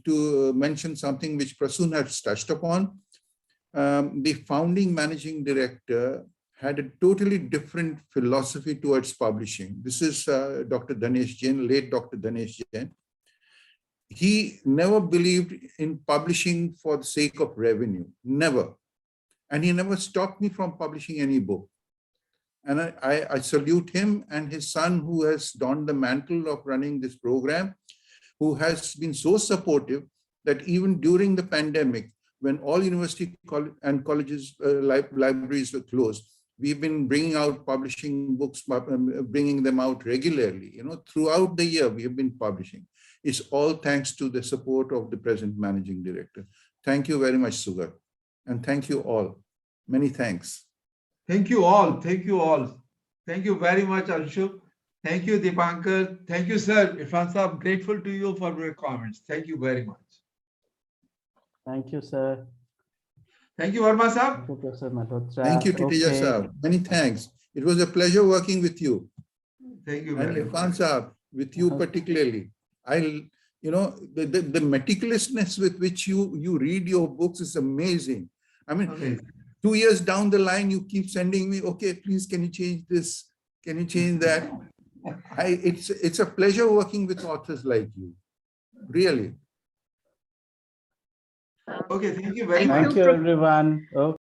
to mention something which Prasoon has touched upon. The founding managing director had a totally different philosophy towards publishing. This is Dr. Dhanesh Jain, late Dr. Dhanesh Jain. He never believed in publishing for the sake of revenue, never. And he never stopped me from publishing any book. And I salute him and his son, who has donned the mantle of running this program, who has been so supportive that even during the pandemic, when all university and colleges, libraries were closed, we've been bringing out publishing books, bringing them out regularly. Throughout the year, we have been publishing. It's all thanks to the support of the present managing director. Thank you very much, Sugar. And thank you all. Many thanks. Thank you all. Thank you all. Thank you very much, Anshu. Thank you, Dipankar. Thank you, sir. Irfan Saab, grateful to you for your comments. Thank you very much. Thank you, sir. Thank you, Verma Saab. Thank you, Professor Malhotra. Thank you, Tuteja Saab. Many thanks. It was a pleasure working with you. Thank you And very Irfan much. Saab, with you particularly. The meticulousness with which you read your books is amazing. I mean, Amazing. 2 years down the line, you keep sending me, okay, please, can you change this? Can you change that? It's a pleasure working with authors like you, really. Okay, thank you very much. Thank you, everyone. Okay.